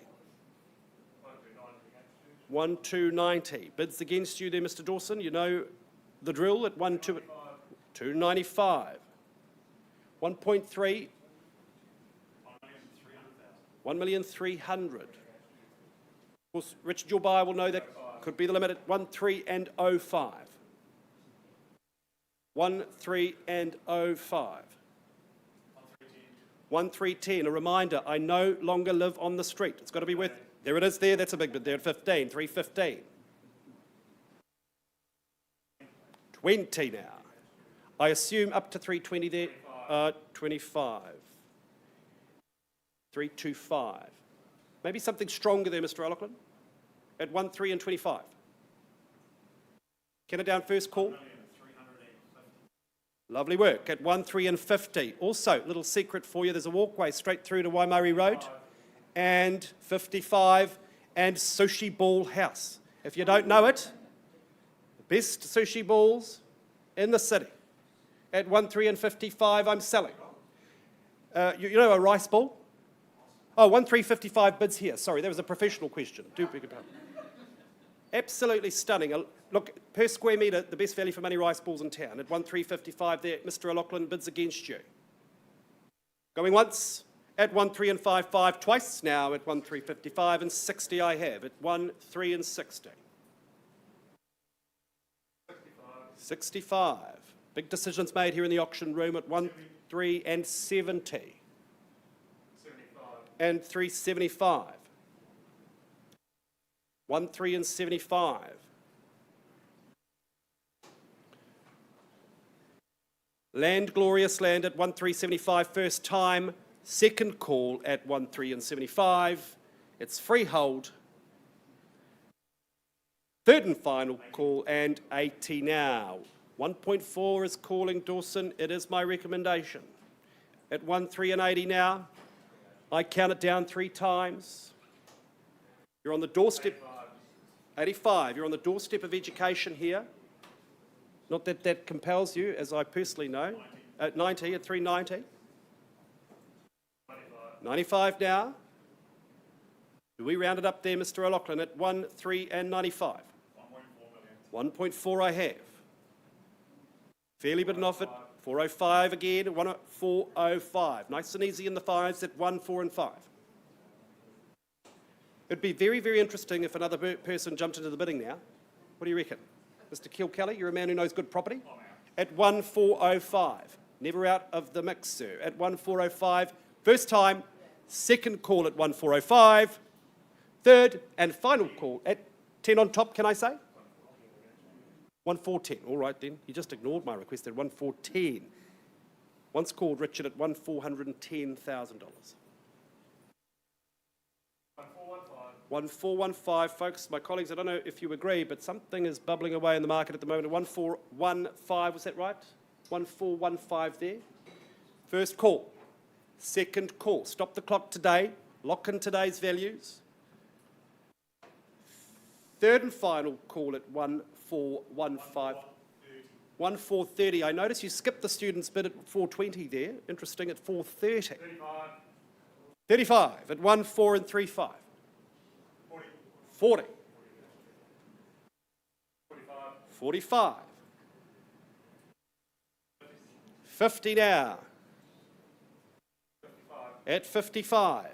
1,290. Bids against you there, Mr. Dawson. You know the drill at 1,295. 1.3. 1,300,000. Of course, Richard, your buyer will know that could be the limit at 1,305. 1,305. 1,310. A reminder, I no longer live on the street. It's got to be worth. There it is there. That's a big bid there at 15. 315. 20 now. I assume up to 320 there. 25. 325. Maybe something stronger there, Mr. O'Loughlin. at 1, 3 and 25. Kenna down first call. Lovely work. At 1, 3 and 50. Also, little secret for you, there's a walkway straight through to Waimari Road. And 55 and Sushi Ball House. If you don't know it, the best sushi balls in the city. At 1, 3 and 55, I'm selling. You know a rice ball? Oh, 1, 3, 55 bids here. Sorry, that was a professional question. Do beg your pardon. Absolutely stunning. Look, per square metre, the best value for money rice balls in town. At 1, 3, 55 there, Mr. O'Loughlin bids against you. Going once. At 1, 3 and 5, 5 twice. Now at 1, 3, 55 and 60 I have. At 1, 3 and 60. 65. Big decisions made here in the auction room at 1, 3 and 70. 75. And 375. 1, 3 and 75. Land, glorious land at 1, 3, 75, first time. Second call at 1, 3 and 75. It's freehold. Third and final call and 80 now. 1.4 is calling Dawson. It is my recommendation. At 1, 3 and 80 now. I count it down 3 times. You're on the doorstep. 85. You're on the doorstep of education here. Not that that compels you, as I personally know. At 90, at 390. 95 now. Do we round it up there, Mr. O'Loughlin, at 1, 3 and 95? 1.4 I have. Fairly bidden off it. 405 again, 405. Nice and easy in the fives at 1, 4 and 5. It'd be very, very interesting if another person jumped into the bidding now. What do you reckon? Mr. Kilkelly, you're a man who knows good property. At 1, 405. Never out of the mix, sir. At 1, 405. First time. Second call at 1, 405. Third and final call at 10 on top, can I say? 1, 410. All right then. You just ignored my request at 1, 410. Once called Richard at $1,410,000. 1415, folks. My colleagues, I don't know if you agree, but something is bubbling away in the market at the moment. 1415, was that right? 1415 there. First call. Second call. Stop the clock today. Lock in today's values. Third and final call at 1415. 1430. I notice you skipped the student's bid at 420 there. Interesting, at 430. 35 at 1, 4 and 35. 40. 45. 50 now. At 55.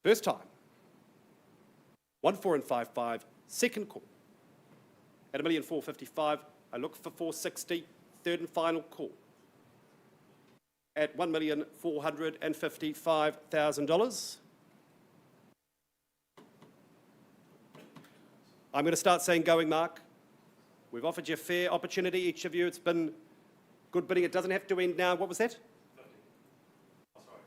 First time. 1, 4 and 5, 5. Second call. At $1,455,000. I look for 460. Third and final call. At $1,455,000. I'm going to start saying going, Mark. We've offered you a fair opportunity, each of you. It's been good bidding. It doesn't have to end now. What was that? 50. Oh, sorry,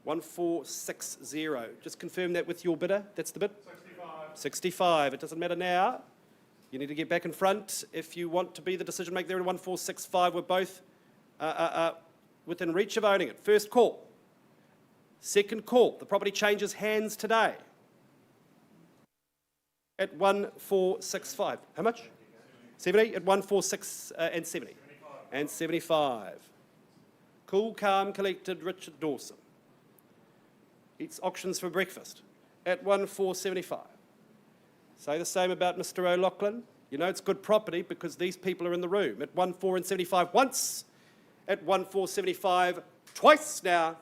1460. 1460. Just confirm that with your bidder. That's the bid? 65. 65. It doesn't matter now. You need to get back in front if you want to be the decision maker there at 1465. We're both within reach of owning it. First call. Second call. The property changes hands today. At 1465. How much? 70? At 146 and 70. 75. And 75. Cool, calm, collected, Richard Dawson. Eats auctions for breakfast. At 1475. Say the same about Mr. O'Loughlin. You know it's good property because these people are in the room. At 1,4 and 75 once. At 1,475 twice now.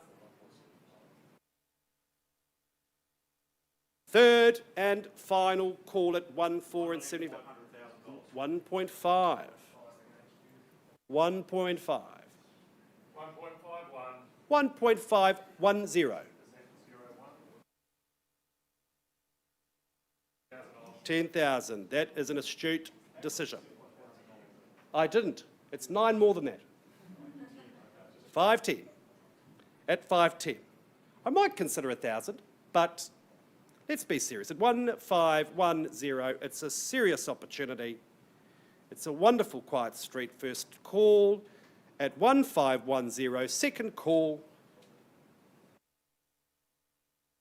Third and final call at 1,4 and 75. 1.5. 1.5. 1.510. 10,000. That is an astute decision. I didn't. It's 9 more than that. 510. at 510. I might consider 1,000, but let's be serious. At 1510, it's a serious opportunity. It's a wonderful quiet street. First call at 1510, second call,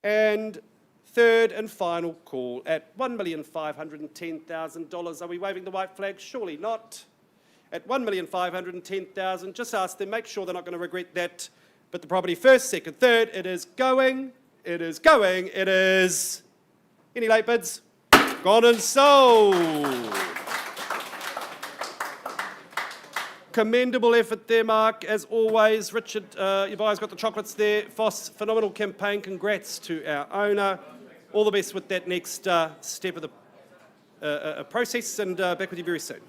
and third and final call at $1,510,000. Are we waving the white flag? Surely not. At $1,510,000, just ask them, make sure they're not going to regret that. But the property first, second, third, it is going, it is going, it is... Any late bids? Gone and sold. Commendable effort there, Mark, as always. Richard, your buyer's got the chocolates there. Foss, phenomenal campaign. Congrats to our owner. All the best with that next step of the process, and back with you very soon.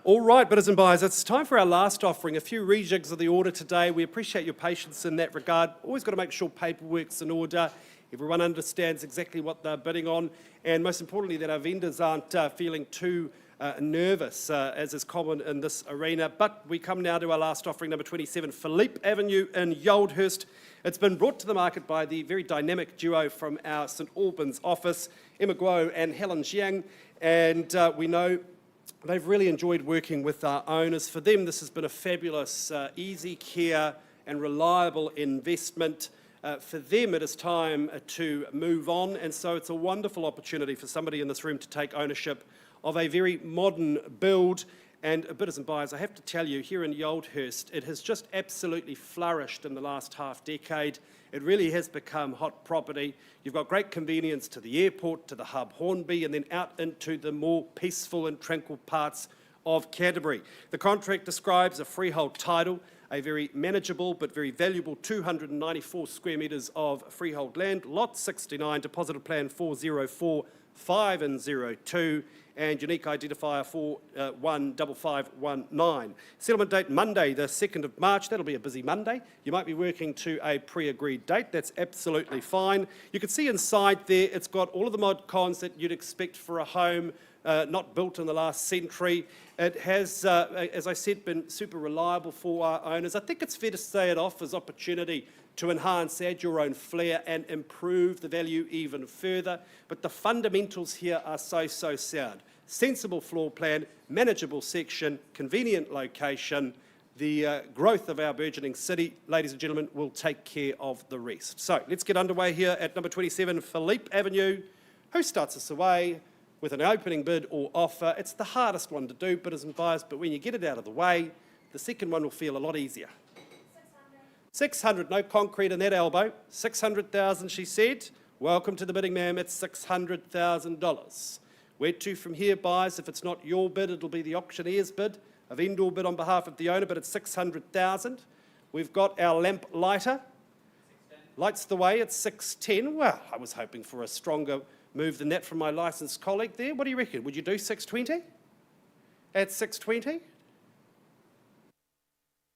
All right, bidders and buyers, it's time for our last offering. A few rejigs of the order today. We appreciate your patience in that regard. Always got to make sure paperwork's in order. Everyone understands exactly what they're bidding on, and most importantly, that our vendors aren't feeling too nervous, as is common in this arena. But we come now to our last offering, number 27, Philippe Avenue in Yoldhurst. It's been brought to the market by the very dynamic duo from our St Albans office, Emma Guo and Helen Jiang, and we know they've really enjoyed working with our owners. For them, this has been a fabulous, easy care and reliable investment. For them, it is time to move on, and so it's a wonderful opportunity for somebody in this room to take ownership of a very modern build. And bidders and buyers, I have to tell you, here in Yoldhurst, it has just absolutely flourished in the last half decade. It really has become hot property. You've got great convenience to the airport, to the hub Hornby, and then out into the more peaceful and tranquil parts of Canterbury. The contract describes a freehold title, a very manageable but very valuable 294 square metres of freehold land, lot 69, deposited plan 4045 and 02, and unique identifier 415519. Settlement date Monday, the 2nd of March. That'll be a busy Monday. You might be working to a pre-agreed date. That's absolutely fine. You can see inside there, it's got all of the mod cons that you'd expect for a home not built in the last century. It has, as I said, been super reliable for our owners. I think it's fair to say it offers opportunity to enhance, add your own flair and improve the value even further. But the fundamentals here are so sound. Sensible floor plan, manageable section, convenient location. The growth of our burgeoning city, ladies and gentlemen, will take care of the rest. So let's get underway here at number 27, Philippe Avenue. Who starts us away with an opening bid or offer? It's the hardest one to do, bidders and buyers, but when you get it out of the way, the second one will feel a lot easier. 600, no concrete in that elbow. 600,000, she said. Welcome to the bidding, ma'am. It's $600,000. Where to from here, buyers? If it's not your bid, it'll be the auctioneer's bid, a vendor bid on behalf of the owner, but it's 600,000. We've got our lamp lighter. Lights the way at 610. Well, I was hoping for a stronger move than that from my licensed colleague there. What do you reckon? Would you do 620? At 620?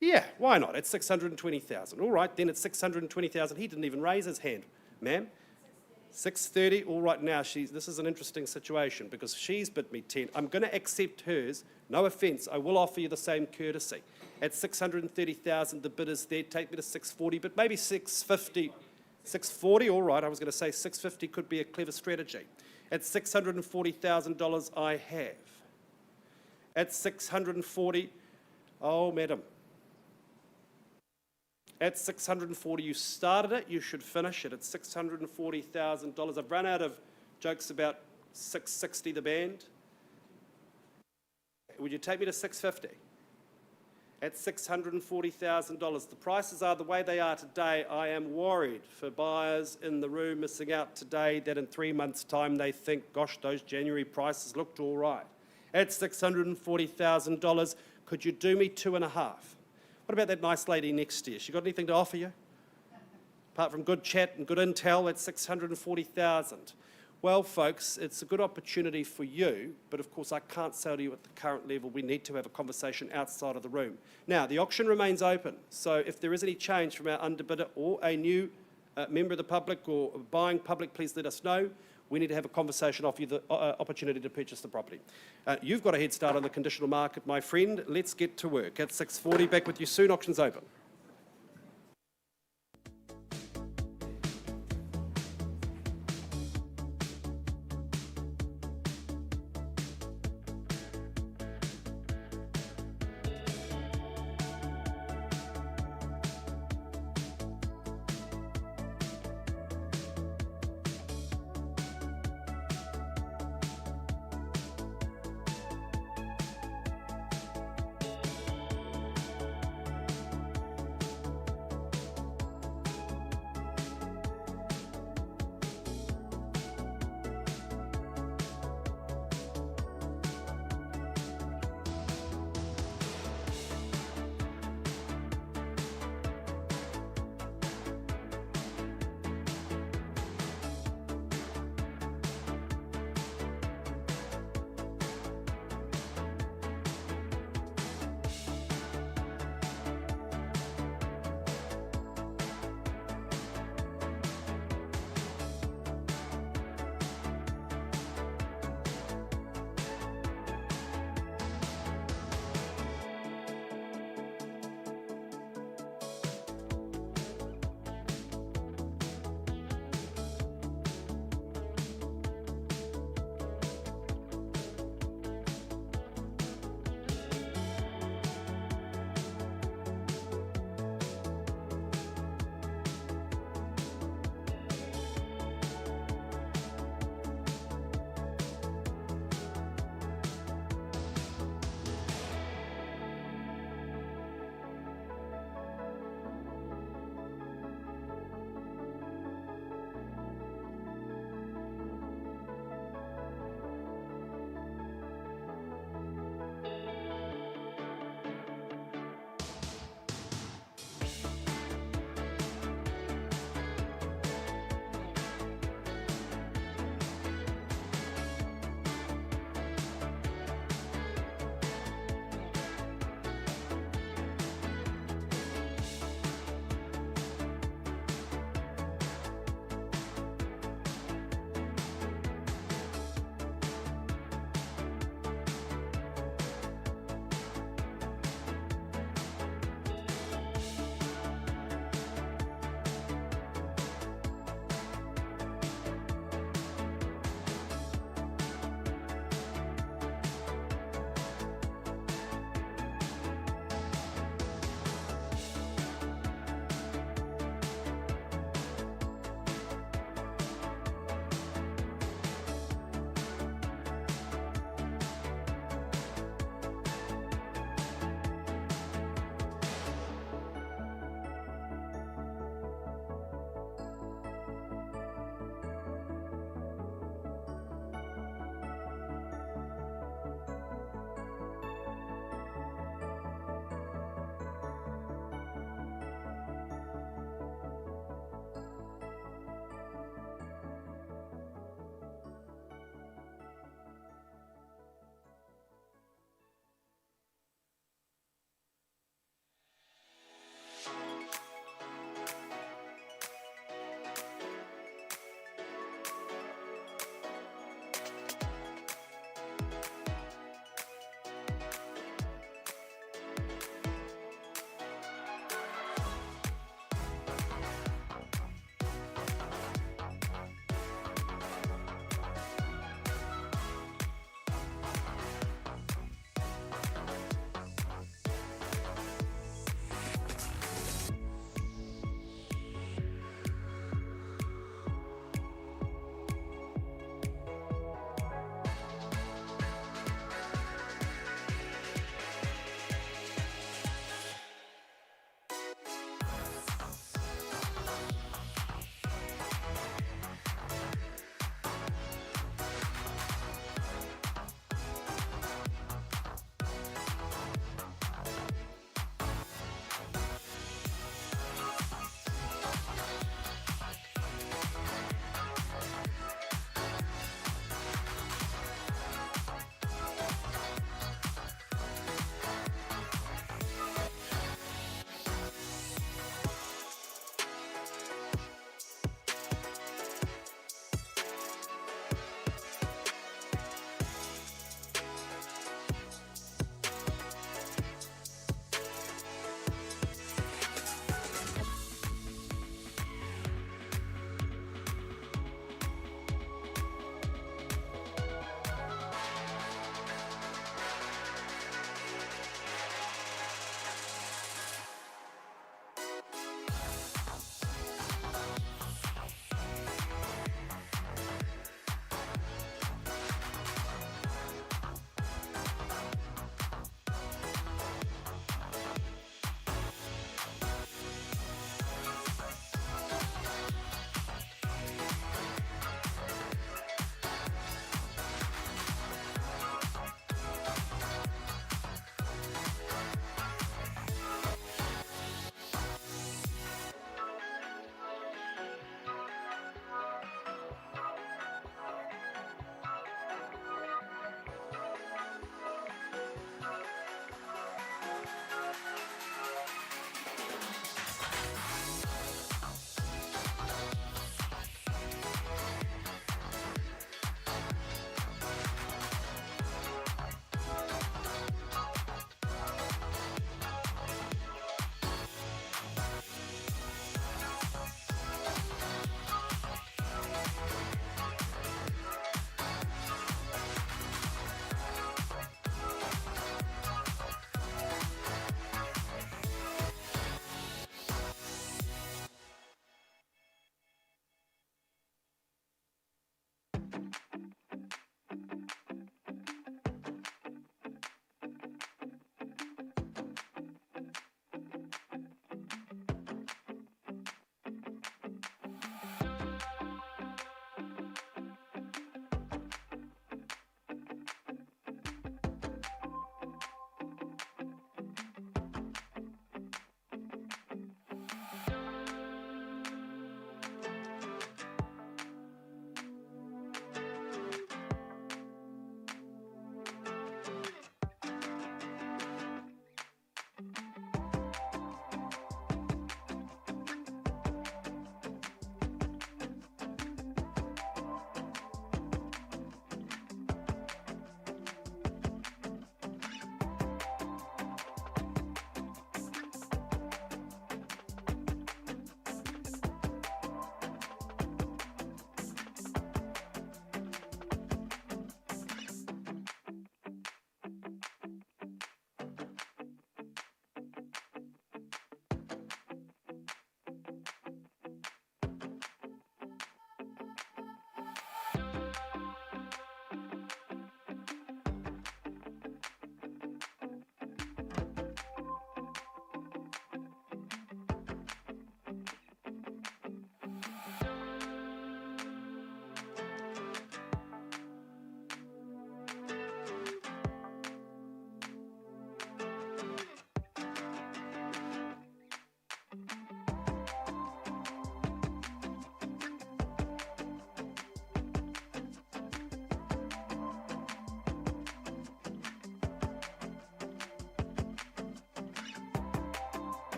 Yeah, why not? It's 620,000. All right, then it's 620,000. He didn't even raise his hand. Ma'am? 630. All right, now this is an interesting situation because she's bid me 10. I'm going to accept hers. No offence, I will offer you the same courtesy. At 630,000, the bid is there. Take me to 640, but maybe 650. 640, all right, I was going to say 650 could be a clever strategy. At $640,000, I have. At 640, oh, madam. At 640, you started it, you should finish it. At $640,000. I've run out of jokes about 660 the band. Would you take me to 650? At $640,000. The prices are the way they are today. I am worried for buyers in the room missing out today that in 3 months' time they think, gosh, those January prices looked all right. At $640,000, could you do me 2.5? What about that nice lady next to you? She got anything to offer you? Apart from good chat and good intel, at 640,000. Well, folks, it's a good opportunity for you, but of course I can't sell to you at the current level. We need to have a conversation outside of the room. Now, the auction remains open, so if there is any change from our underbidder or a new member of the public or buying public, please let us know. We need to have a conversation, offer you the opportunity to purchase the property. You've got a head start on the conditional market, my friend. Let's get to work. At 6:40, back with you soon. Auction's open.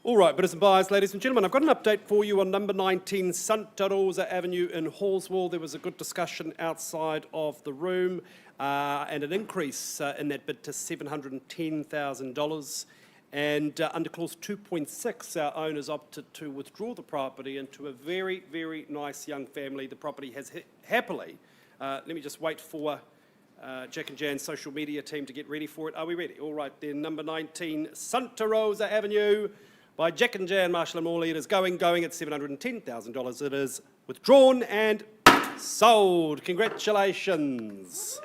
All right, bidders and buyers, ladies and gentlemen, I've got an update for you on number 19 Santa Rosa Avenue in Holmwood. There was a good discussion outside of the room and an increase in that bid to $710,000. And under clause 2.6, our owners opted to withdraw the property into a very, very nice young family. The property has happily, let me just wait for Jack and Jan's social media team to get ready for it. Are we ready? All right then, number 19 Santa Rosa Avenue by Jack and Jan, Marshall and Morley. It is going at $710,000. It is withdrawn and sold. Congratulations.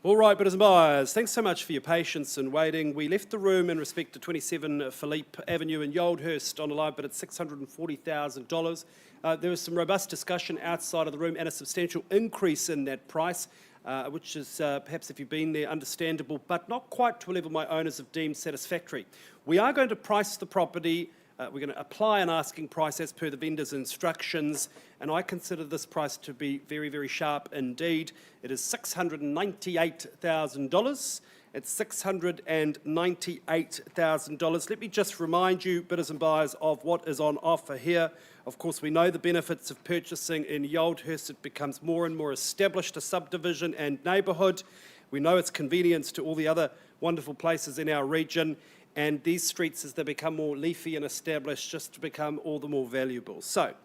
All right, bidders and buyers, thanks so much for your patience and waiting. We left the room in respect to 27 Philippe Avenue in Yoldhurst on a live bid at $640,000. There was some robust discussion outside of the room and a substantial increase in that price, which is perhaps, if you've been there, understandable, but not quite to a level my owners have deemed satisfactory. We are going to price the property. We're going to apply an asking price as per the vendor's instructions, and I consider this price to be very, very sharp indeed. It is $698,000. It's $698,000. Let me just remind you, bidders and buyers, of what is on offer here. Of course, we know the benefits of purchasing in Yoldhurst. It becomes more and more established a subdivision and neighbourhood. We know its convenience to all the other wonderful places in our region. And these streets, as they become more leafy and established, just become all the more valuable. So,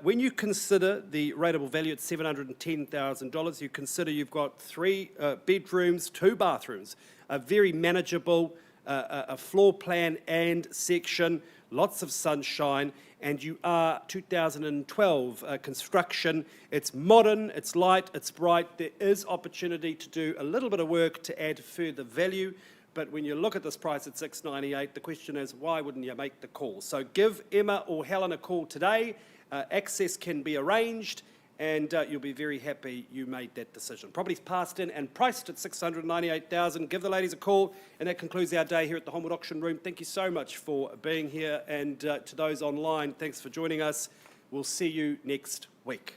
when you consider the rateable value at $710,000, you consider you've got 3 bedrooms, 2 bathrooms, a very manageable a floor plan and section, lots of sunshine, and you are 2012 construction. It's modern, it's light, it's bright. There is opportunity to do a little bit of work to add further value. But when you look at this price at $698, the question is, why wouldn't you make the call? So give Emma or Helen a call today. Access can be arranged, and you'll be very happy you made that decision. Property's passed in and priced at $698,000. Give the ladies a call, and that concludes our day here at the Holmwood Auction Room. Thank you so much for being here, and to those online, thanks for joining us. We'll see you next week.